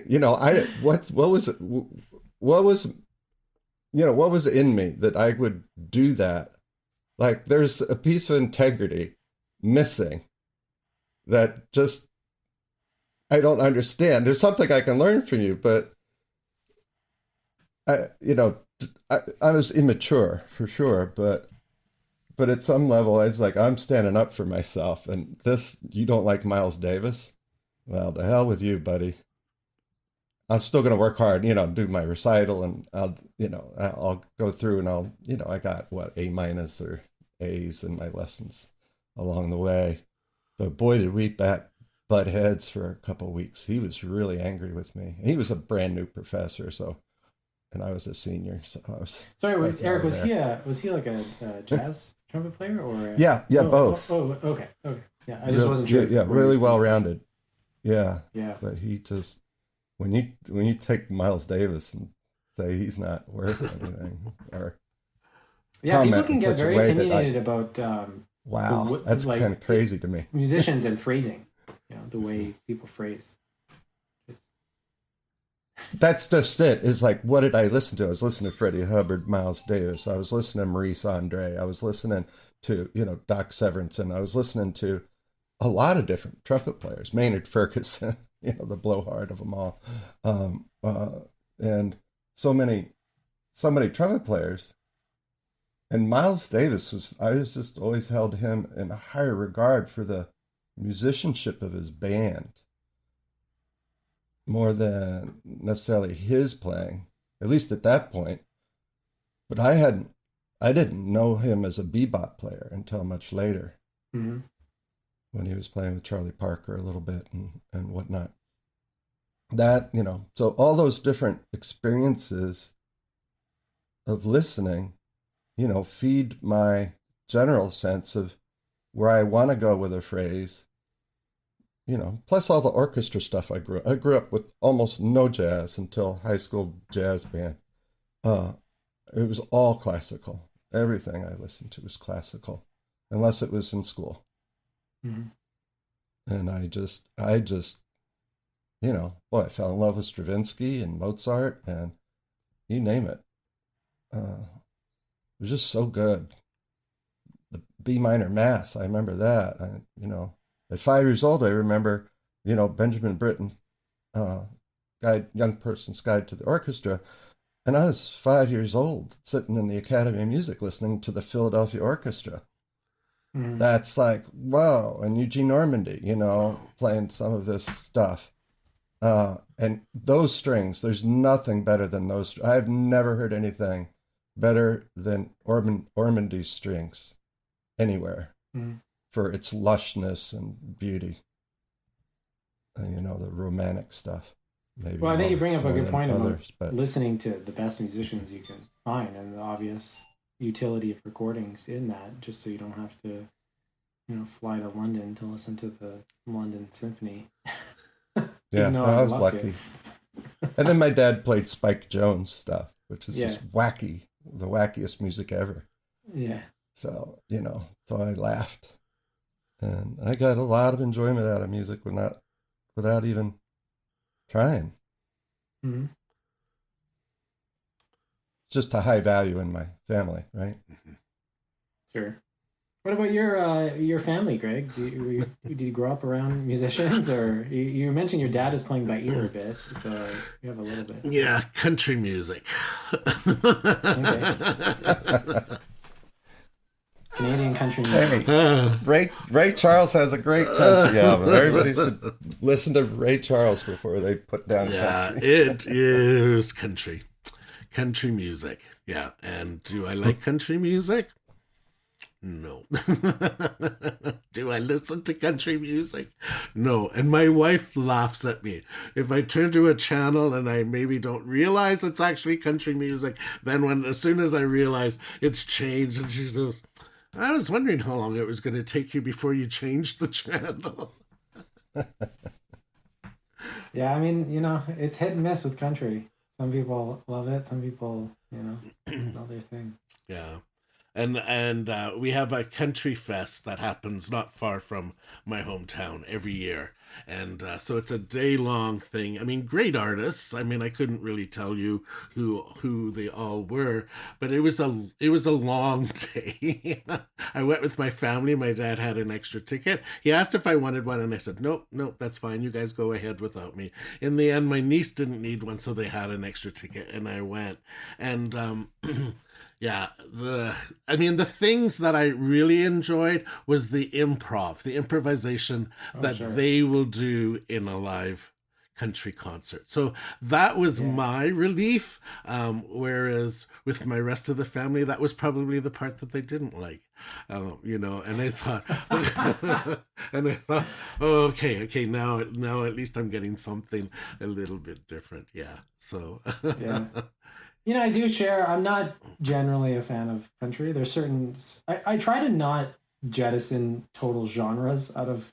was in me that I would do that? Like, there's a piece of integrity missing that just, I don't understand. There's something I can learn from you, but I was immature for sure, but at some level, I was like, I'm standing up for myself. And this, you don't like Miles Davis? Well, to hell with you, buddy. I'm still going to work hard, do my recital, and I'll go through and I got what, A minus or A's in my lessons along the way. But boy, did we butt heads for a couple of weeks. He was really angry with me. He was a brand new professor, and I was a senior, so I was. Sorry, Eric, was he like a jazz trumpet player or? Yeah, both. Okay. Yeah, I just wasn't sure. Yeah, really well rounded. Yeah. Yeah. But he just when you take Miles Davis and say he's not worth anything, or people can get very opinionated about. Wow, that's like, kind of crazy to me. Musicians and phrasing, the way people phrase. That's just it. Is like, what did I listen to? I was listening to Freddie Hubbard, Miles Davis. I was listening to Maurice Andre. I was listening to, Doc Severinsen. I was listening to a lot of different trumpet players, Maynard Ferguson, the blowhard of them all. And so many trumpet players. And Miles Davis I was just always held him in a higher regard for the musicianship of his band, more than necessarily his playing, at least at that point. But I didn't know him as a bebop player until much later, mm-hmm. when he was playing with Charlie Parker a little bit and whatnot. That, so all those different experiences of listening, feed my general sense of where I want to go with a phrase. Plus all the orchestra stuff I grew up with almost no jazz until high school jazz band. It was all classical. Everything I listened to was classical, unless it was in school. Mm-hmm. And I just, I fell in love with Stravinsky and Mozart and you name it. It was just so good. The B minor Mass, I remember that. At 5 years old, I remember, Benjamin Britten, Young Person's Guide to the Orchestra. And I was 5 years old, sitting in the Academy of Music, listening to the Philadelphia Orchestra. Mm. That's like, whoa. And Eugene Normandy, playing some of this stuff. And those strings, there's nothing better than those. I've never heard anything better than Ormandy's strings anywhere. Mm. For its lushness and beauty, the romantic stuff. Maybe. Well, I think you bring up a good point about listening to the best musicians you can find and the obvious utility of recordings in that, just so you don't have to, fly to London to listen to the London Symphony. Yeah, I was lucky. And then my dad played Spike Jones stuff, which is just wacky, the wackiest music ever. Yeah. So, so I laughed. And I got a lot of enjoyment out of music without even trying. Mm-hmm. It's just a high value in my family, right? Sure. What about your family, Greg? Did you grow up around musicians, or you mentioned your dad is playing by ear a bit, so you have a little bit. Yeah, country music. Okay. Canadian country music. Hey, Ray Charles has a great country album. Everybody should listen to Ray Charles before they put down country. It is country music. Yeah, and do I like country music? No. Do I listen to country music? No. And my wife laughs at me. If I turn to a channel and I maybe don't realize it's actually country music, then as soon as I realize it's changed, and she says, I was wondering how long it was going to take you before you changed the channel. Yeah, I mean, it's hit and miss with country. Some people love it. Some people, it's not their thing. Yeah. And we have a country fest that happens not far from my hometown every year. And so it's a day-long thing. I mean, great artists. I mean, I couldn't really tell you who they all were, but it was a long day. I went with my family. My dad had an extra ticket. He asked if I wanted one, and I said, nope, nope, that's fine. You guys go ahead without me. In the end, my niece didn't need one, so they had an extra ticket, and I went. And yeah, the things that I really enjoyed was the improvisation that sure. they will do in a live country concert. So that was my relief. Whereas with my rest of the family, that was probably the part that they didn't like. And I thought, oh, okay, now at least I'm getting something a little bit different. Yeah. So Yeah. I do share. I'm not generally a fan of country. There's certain. I try to not jettison total genres out of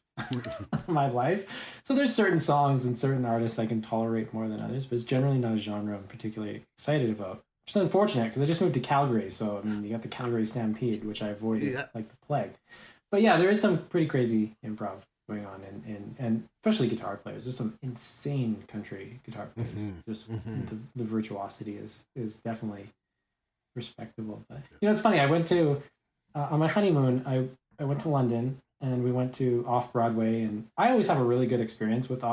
my life. So there's certain songs and certain artists I can tolerate more than others, but it's generally not a genre I'm particularly excited about. Which is unfortunate because I just moved to Calgary, so I mean you got the Calgary Stampede, which I avoided like the plague. But yeah, there is some pretty crazy improv going on, and especially guitar players. There's some insane country guitar players. Just the virtuosity is definitely respectable. But it's funny. I went to on my honeymoon. I went to London and we went to off Broadway, and I always have a really good experience with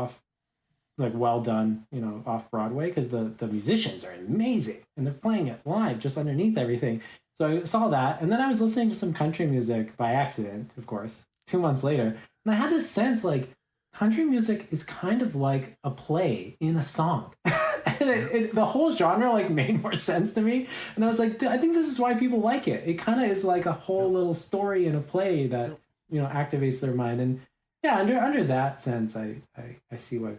well done off Broadway because the musicians are amazing and they're playing it live just underneath everything. So I saw that, and then I was listening to some country music by accident, of course, 2 months later. And I had this sense like country music is kind of like a play in a song. And the whole genre like made more sense to me. And I was like, I think this is why people like it. It kind of is like a whole little story in a play that, activates their mind. And yeah, under that sense, I see why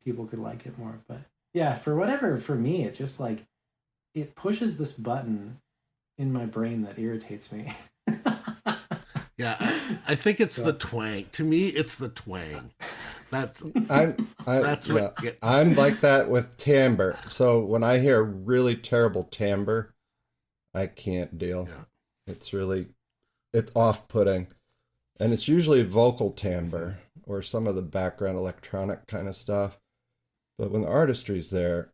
people could like it more. But yeah, for me, it's just like, it pushes this button in my brain that irritates me. Yeah, I think it's the twang. To me, it's the twang. That's what gets. I'm like that with timbre. So when I hear really terrible timbre, I can't deal. Yeah. It's off-putting, and it's usually vocal timbre or some of the background electronic kind of stuff. But when the artistry's there,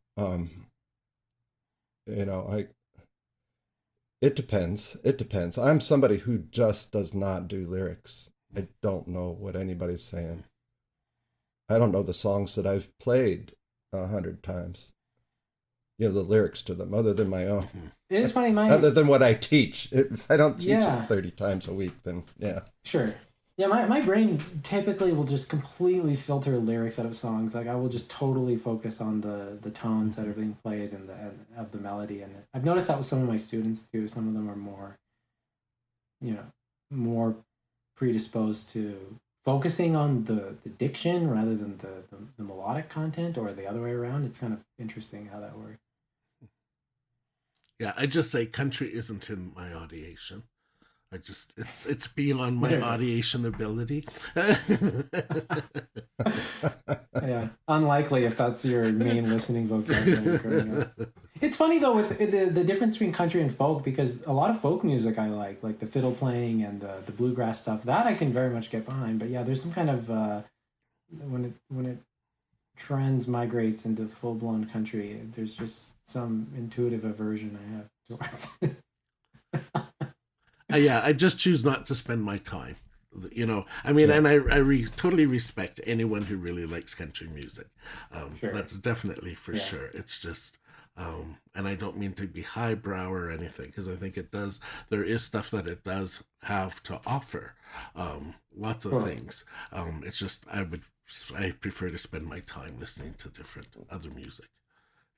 It depends. I'm somebody who just does not do lyrics. I don't know what anybody's saying. I don't know the songs that I've played 100 times. The lyrics to them, other than my own. It is funny, other than what I teach. If I don't teach it 30 times a week, then yeah. Sure. Yeah, my brain typically will just completely filter lyrics out of songs. Like I will just totally focus on the tones that are being played and of the melody. And I've noticed that with some of my students too. Some of them are more, more predisposed to focusing on the diction rather than the melodic content, or the other way around. It's kind of interesting how that works. Yeah, I just say country isn't in my audiation. It's beyond my audiation ability. Yeah, unlikely if that's your main listening vocabulary growing up. It's funny though with the difference between country and folk, because a lot of folk music I like the fiddle playing and the bluegrass stuff, that I can very much get behind. But yeah, there's some kind of when it transmigrates into full blown country, there's just some intuitive aversion I have towards it. Yeah, I just choose not to spend my time. I mean, and I totally respect anyone who really likes country music. Sure. That's definitely for sure. It's just, and I don't mean to be highbrow or anything, because I think there is stuff that it does have to offer. Lots of things. It's just, I prefer to spend my time listening to different other music.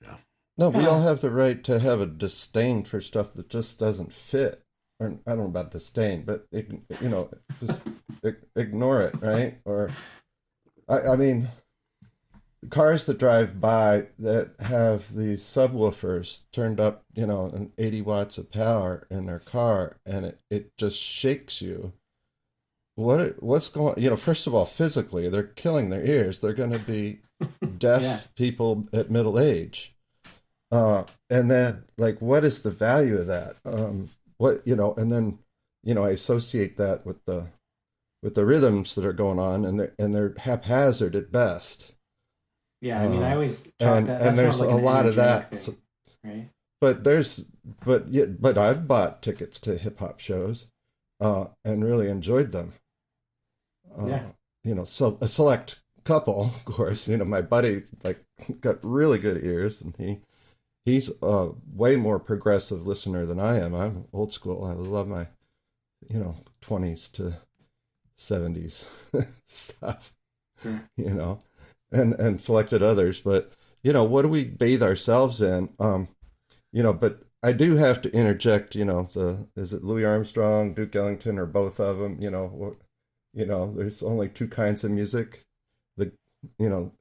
Yeah. No, we all have the right to have a disdain for stuff that just doesn't fit. Or I don't know about disdain, but just ignore it, right? Or, I mean, cars that drive by that have these subwoofers turned up, and 80 watts of power in their car, and it just shakes you. What's going? First of all, physically, they're killing their ears. They're going to be deaf people at middle age, and then like, what is the value of that? what, and then, I associate that with the rhythms that are going on, and they're haphazard at best. Yeah, I mean, I always chalk And that. That's more of there's like a an lot of energetic that. thing, right? But but I've bought tickets to hip hop shows, and really enjoyed them. Yeah. So a select couple, of course. My buddy like got really good ears, and he's a way more progressive listener than I am. I'm old school. I love my 20s to 70s stuff, Sure. And selected others. But what do we bathe ourselves in? But I do have to interject. Is it Louis Armstrong, Duke Ellington, or both of them? There's only two kinds of music, the you know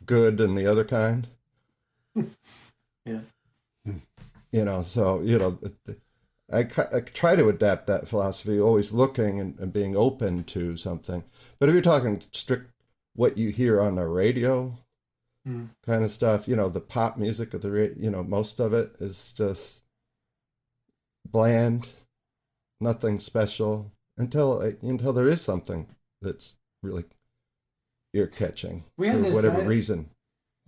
good and the other kind. Yeah. So I try to adapt that philosophy, always looking and being open to something. But if you're talking strict what you hear on the radio kind of stuff, the pop music of the radio, most of it is just bland, nothing special until there is something that's really ear catching We for had this. whatever reason.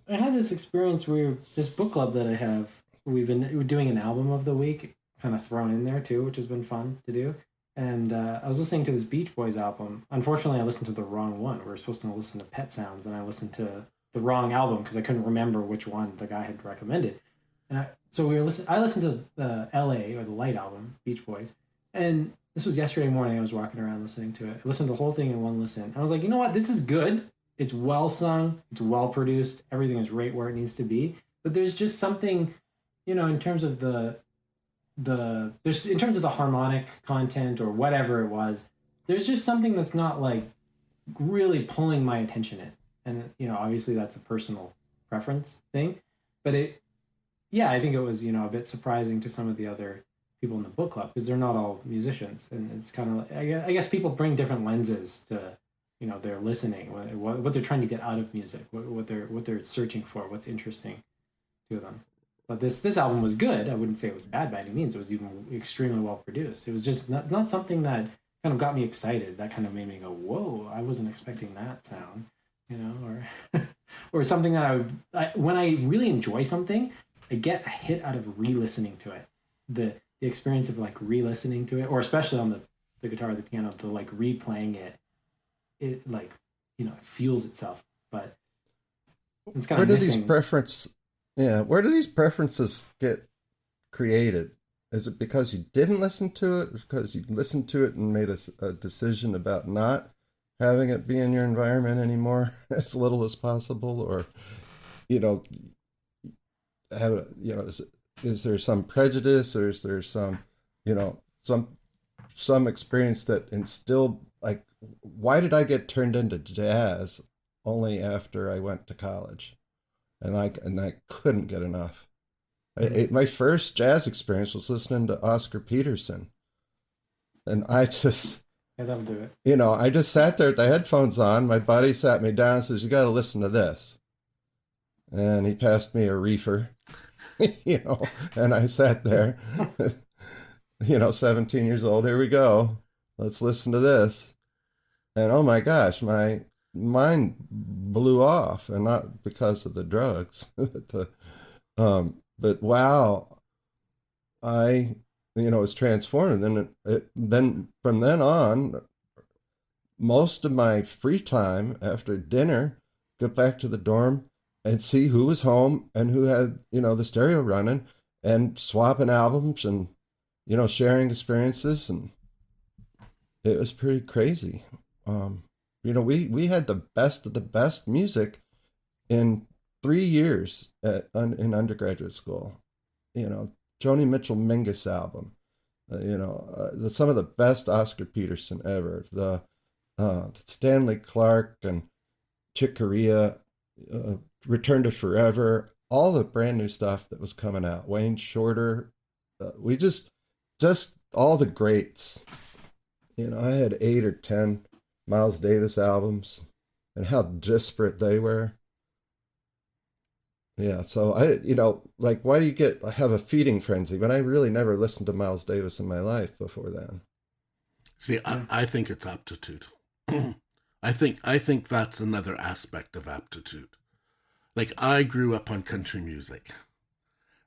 I had this experience where this book club that I have, we're doing an album of the week, kind of thrown in there too, which has been fun to do. And I was listening to this Beach Boys album. Unfortunately, I listened to the wrong one. We were supposed to listen to Pet Sounds, and I listened to the wrong album because I couldn't remember which one the guy had recommended. So we were listening. I listened to the L.A. or the Light album, Beach Boys, and this was yesterday morning. I was walking around listening to it. I listened to the whole thing in one listen. I was like, you know what? This is good. It's well sung. It's well produced. Everything is right where it needs to be. But there's just something, in terms of in terms of the harmonic content or whatever it was, there's just something that's not like really pulling my attention in. And obviously that's a personal preference thing, but I think it was a bit surprising to some of the other people in the book club because they're not all musicians, and it's kind of like, I guess people bring different lenses to their listening, what they're trying to get out of music, what they're searching for, what's interesting to them. But this album was good. I wouldn't say it was bad by any means. It was even extremely well produced. It was just not something that kind of got me excited. That kind of made me go, whoa, I wasn't expecting that sound, or or something that when I really enjoy something, I get a hit out of re-listening to it. The experience of like re-listening to it, or especially on the guitar or the piano, the like replaying it like it fuels itself. But it's kind of missing. Where do these preferences get created? Is it because you didn't listen to it? Because you listened to it and made a decision about not having it be in your environment anymore as little as possible? Or, is there some prejudice, or is there some, some experience that instilled, like, why did I get turned into jazz only after I went to college? And I couldn't get enough. My first jazz experience was listening to Oscar Peterson, and that'll do it. I just sat there with the headphones on. My buddy sat me down and says, "You got to listen to this," and he passed me a reefer, and I sat there, 17 years old. Here we go. Let's listen to this, and oh my gosh, my mind blew off, and not because of the drugs, but wow, I was transformed. And then from then on, most of my free time after dinner, go back to the dorm and see who was home and who had the stereo running, and swapping albums, and sharing experiences, and it was pretty crazy. We had the best of the best music in 3 years in undergraduate school. Joni Mitchell Mingus album, some of the best Oscar Peterson ever, the Stanley Clarke and Chick Corea, Return to Forever, all the brand new stuff that was coming out, Wayne Shorter, we just all the greats. I had 8 or 10 Miles Davis albums, and how disparate they were. Yeah, so like, why do you have a feeding frenzy when I really never listened to Miles Davis in my life before then? See, Yeah. I think it's aptitude. I think that's another aspect of aptitude. Like I grew up on country music,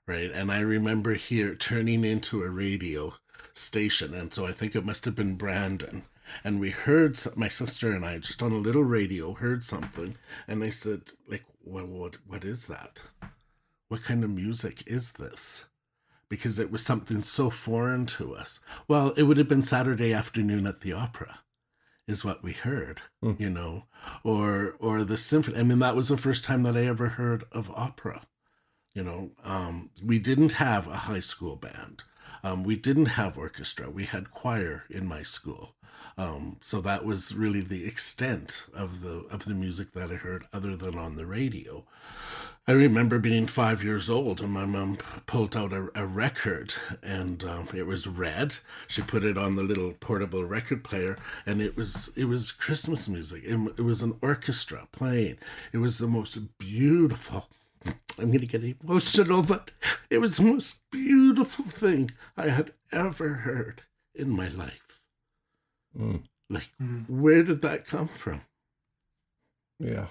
right? And I remember here turning into a radio station, and so I think it must have been Brandon. And we heard my sister and I just on a little radio heard something, and I said, like, what is that? What kind of music is this? Because it was something so foreign to us. Well, it would have been Saturday afternoon at the opera, is what we heard, Hmm. or the symphony. I mean, that was the first time that I ever heard of opera. We didn't have a high school band. We didn't have orchestra. We had choir in my school. So that was really the extent of the music that I heard, other than on the radio. I remember being 5 years old, and my mom pulled out a record, and it was red. She put it on the little portable record player, and it was Christmas music. It was an orchestra playing. It was the most beautiful. I'm going to get emotional, but it was the most beautiful thing I had ever heard in my life. Mm. Like, where did that come from? Yeah.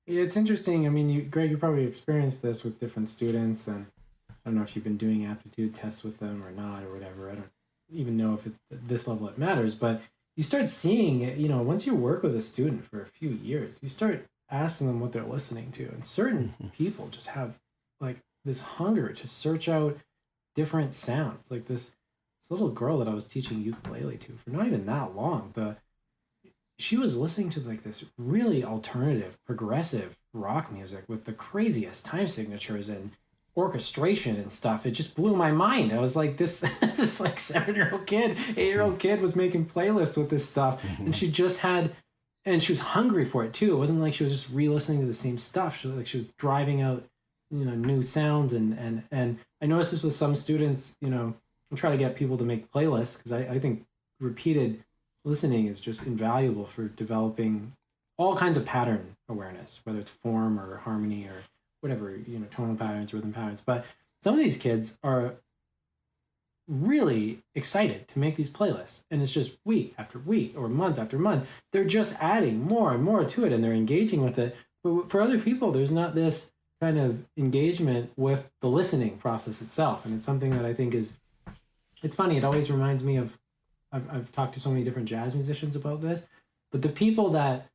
It's interesting. I mean, Greg, you probably experienced this with different students, and I don't know if you've been doing aptitude tests with them or not, or whatever. I don't even know if at this level it matters, but you start seeing it, once you work with a student for a few years, you start asking them what they're listening to. And certain people just have like this hunger to search out different sounds. Like this little girl that I was teaching ukulele to for not even that long, she was listening to like this really alternative, progressive rock music with the craziest time signatures and orchestration and stuff. It just blew my mind. I was like, this like 7-year-old kid, 8-year-old kid was making playlists with this stuff, and she was hungry for it too. It wasn't like she was just re-listening to the same stuff. She was driving out, new sounds, and I noticed this with some students. I try to get people to make playlists because I think repeated listening is just invaluable for developing all kinds of pattern awareness, whether it's form or harmony or whatever, tonal patterns, rhythm patterns. But some of these kids are really excited to make these playlists, and it's just week after week or month after month. They're just adding more and more to it, and they're engaging with it. But for other people, there's not this kind of engagement with the listening process itself. And it's something that I think it's funny. It always reminds me of, I've talked to so many different jazz musicians about this, but the people that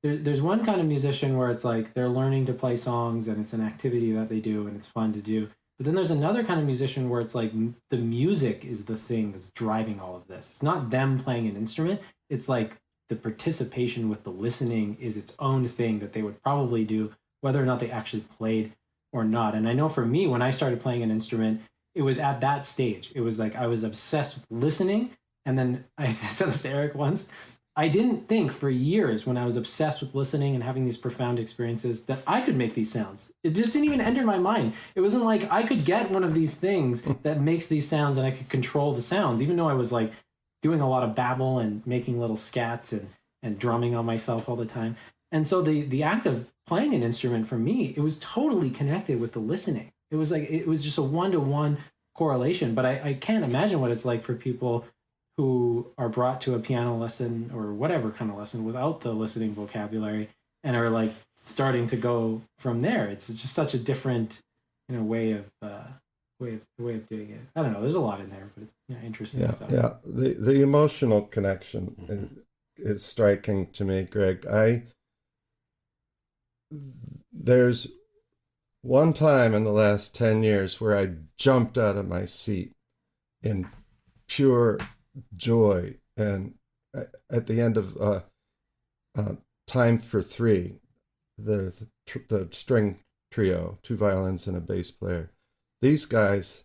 there's one kind of musician where it's like they're learning to play songs and it's an activity that they do and it's fun to do. But then there's another kind of musician where it's like the music is the thing that's driving all of this. It's not them playing an instrument. It's like the participation with the listening is its own thing that they would probably do whether or not they actually played or not. And I know for me, when I started playing an instrument, it was at that stage. It was like I was obsessed with listening. And then I said this to Eric once. I didn't think for years, when I was obsessed with listening and having these profound experiences, that I could make these sounds. It just didn't even enter my mind. It wasn't like I could get one of these things that makes these sounds and I could control the sounds, even though I was like doing a lot of babble and making little scats and drumming on myself all the time. And so the act of playing an instrument for me, it was totally connected with the listening. It was like, it was just a one-to-one correlation. But I can't imagine what it's like for people who are brought to a piano lesson or whatever kind of lesson without the listening vocabulary and are like starting to go from there. It's just such a different, way of doing it. I don't know. There's a lot in there, but interesting stuff. Yeah. The emotional connection is striking to me, Greg. There's one time in the last 10 years where I jumped out of my seat in pure joy, and at the end of Time for Three, the string trio, 2 violins and a bass player, these guys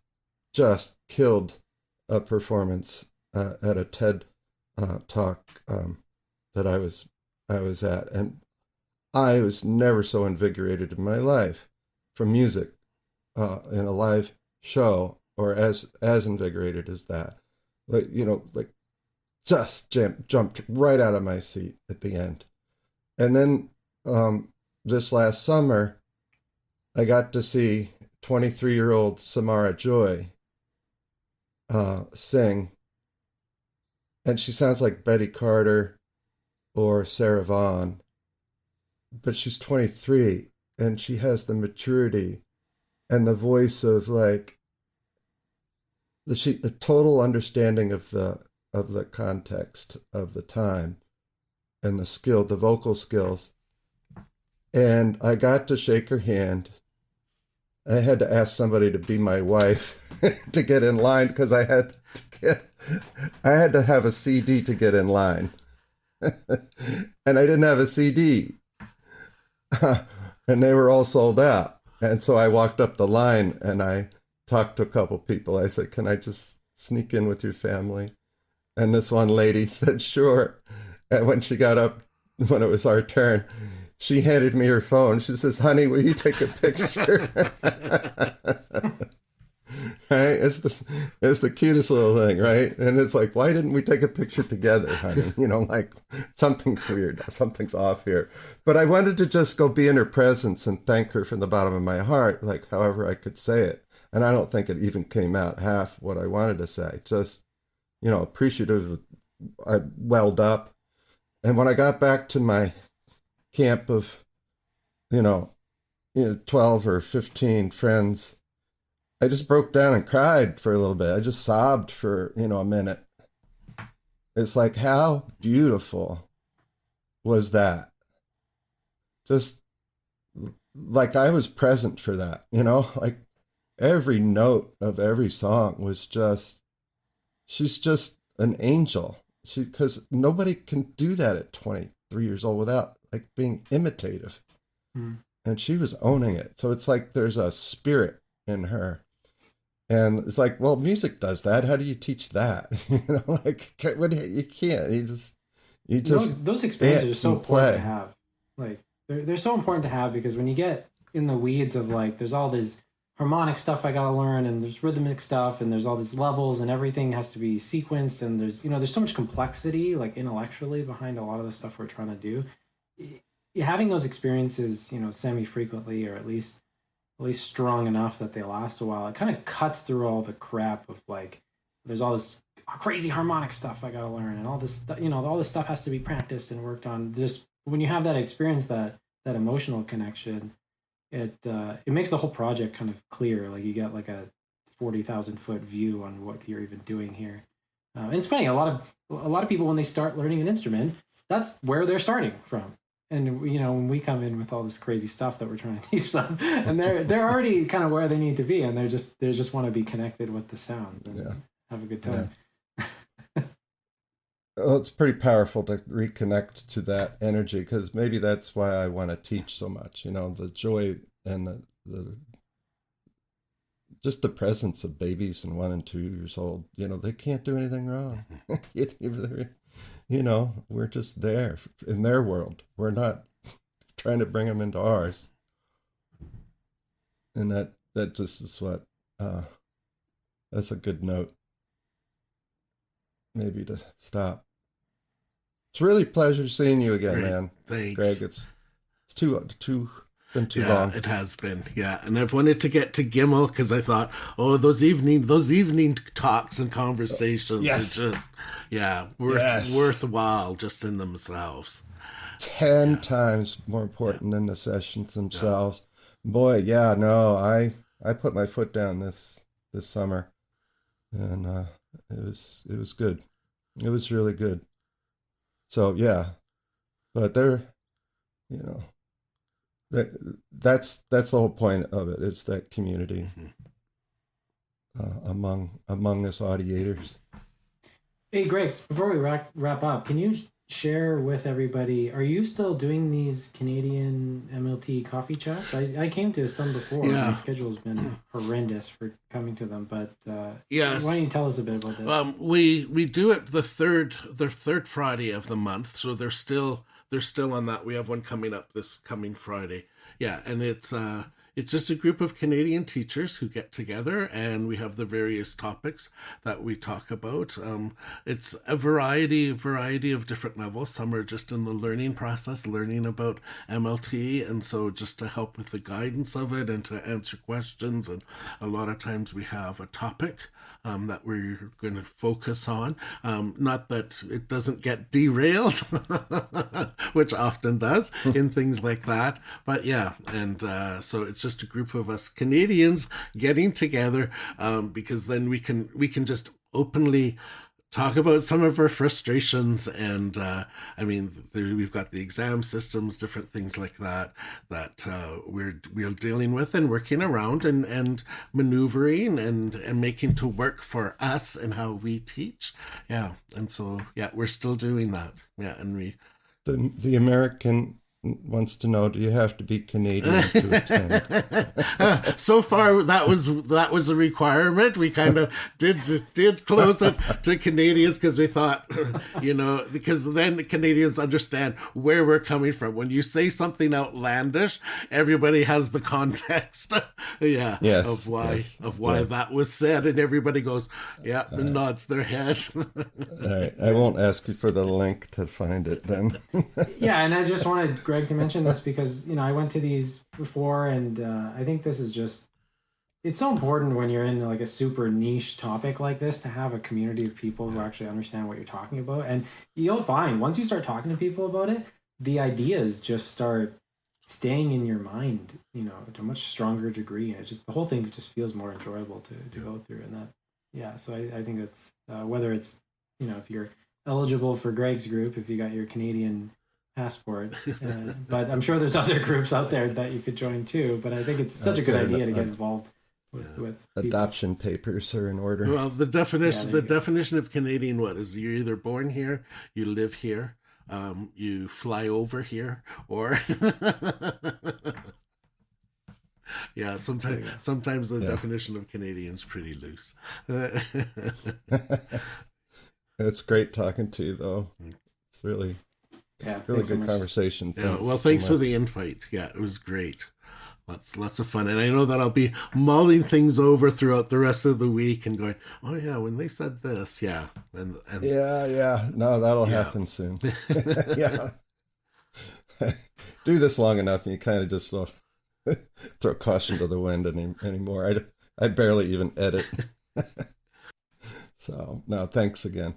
just killed a performance at a TED talk that I was at, and I was never so invigorated in my life from music in a live show, or as invigorated as that. Like just jumped right out of my seat at the end. And then this last summer, I got to see 23-year-old Samara Joy sing, and she sounds like Betty Carter or Sarah Vaughan, but she's 23 and she has the maturity and the voice of like the total understanding of the context of the time and the vocal skills. And I got to shake her hand. I had to ask somebody to be my wife to get in line because I had to have a CD to get in line. And I didn't have a CD. And they were all sold out. And so I walked up the line and I talked to a couple people. I said, "Can I just sneak in with your family?" And this one lady said, "Sure." And when she got up, when it was our turn, she handed me her phone. She says, "Honey, will you take a picture?" Right? It's the cutest little thing, right? And it's like, why didn't we take a picture together, honey? Like something's weird, something's off here. But I wanted to just go be in her presence and thank her from the bottom of my heart, like however I could say it. And I don't think it even came out half what I wanted to say. Just, appreciative. I welled up. And when I got back to my camp of, 12 or 15 friends, I just broke down and cried for a little bit. I just sobbed for, a minute. It's like, how beautiful was that? Just like I was present for that, like every note of every song was she's just an angel. Because nobody can do that at 23 years old without like being imitative. Mm. And she was owning it. So it's like there's a spirit in her. And it's like, well, music does that. How do you teach that? You can't. You just those experiences are so important to have. Like they're so important to have because when you get in the weeds of like, there's all this harmonic stuff I gotta learn, and there's rhythmic stuff, and there's all these levels, and everything has to be sequenced, and there's so much complexity, like intellectually, behind a lot of the stuff we're trying to do. Having those experiences, semi-frequently, or at least strong enough that they last a while, it kind of cuts through all the crap of like, there's all this crazy harmonic stuff I gotta learn, and all this, all this stuff has to be practiced and worked on. Just when you have that experience, that emotional connection, it makes the whole project kind of clear. Like you get like a 40,000 foot view on what you're even doing here. And it's funny, a lot of people, when they start learning an instrument, that's where they're starting from. And when we come in with all this crazy stuff that we're trying to teach them, and they're already kind of where they need to be, and they just want to be connected with the sounds and have a good time. Yeah. Well, it's pretty powerful to reconnect to that energy, because maybe that's why I want to teach so much. The joy and the just the presence of babies and 1 and 2 years old. They can't do anything wrong. We're just there in their world. We're not trying to bring them into ours. And that just is what, that's a good note maybe to stop. It's really a pleasure seeing you again, man. Thanks. Greg, it's been too long. It has been. Yeah. And I've wanted to get to Gimel because I thought, those evening talks and conversations are just, worthwhile just in themselves. 10 times more important than the sessions themselves. Yeah. Boy, I put my foot down this summer, and it was good. It was really good. So but they're, that's the whole point of it. It's that community among us audiators. Hey, Greg, before we wrap up, can you share with everybody, are you still doing these Canadian MLT coffee chats? I came to some before. My schedule's been horrendous for coming to them, but yes. Why don't you tell us a bit about this? We do it the third Friday of the month, so they're still on that. We have one coming up this coming Friday. Yeah, and it's It's just a group of Canadian teachers who get together, and we have the various topics that we talk about. It's a variety of different levels. Some are just in the learning process, learning about MLT, and so just to help with the guidance of it and to answer questions. And a lot of times we have a topic that we're going to focus on. Not that it doesn't get derailed, which often does in things like that. But yeah, and so it's just a group of us Canadians getting together because then we can just openly talk about some of our frustrations. And I mean, we've got the exam systems, different things like that we're dealing with and working around and maneuvering and making to work for us and how we teach. Yeah, and so yeah, we're still doing that. Yeah, and the American wants to know, do you have to be Canadian to attend? So far, that was a requirement. We kind of did close it to Canadians because we thought, because then the Canadians understand where we're coming from. When you say something outlandish, everybody has the context, of why that was said, and everybody goes, and nods their head. All right, I won't ask you for the link to find it then. Yeah, and I just wanted Greg to mention this because I went to these before, and I think this is just, it's so important when you're in like a super niche topic like this to have a community of people who actually understand what you're talking about. And you'll find once you start talking to people about it, the ideas just start staying in your mind, to a much stronger degree, and the whole thing just feels more enjoyable to go through. And that, so I think it's whether it's if you're eligible for Greg's group, if you got your Canadian passport, but I'm sure there's other groups out there that you could join too. But I think it's such a good idea to get involved with adoption papers are in order. Well, the definition of Canadian is you're either born here, you live here, you fly over here, or sometimes the definition of Canadian is pretty loose. It's great talking to you, though. It's really good so conversation. Thanks for the invite. Yeah, it was great. Lots of fun. And I know that I'll be mulling things over throughout the rest of the week and going, oh yeah, when they said this, yeah. And no, that'll happen soon. Yeah. Do this long enough and you kind of just throw caution to the wind anymore. I barely even edit. So, no, thanks again.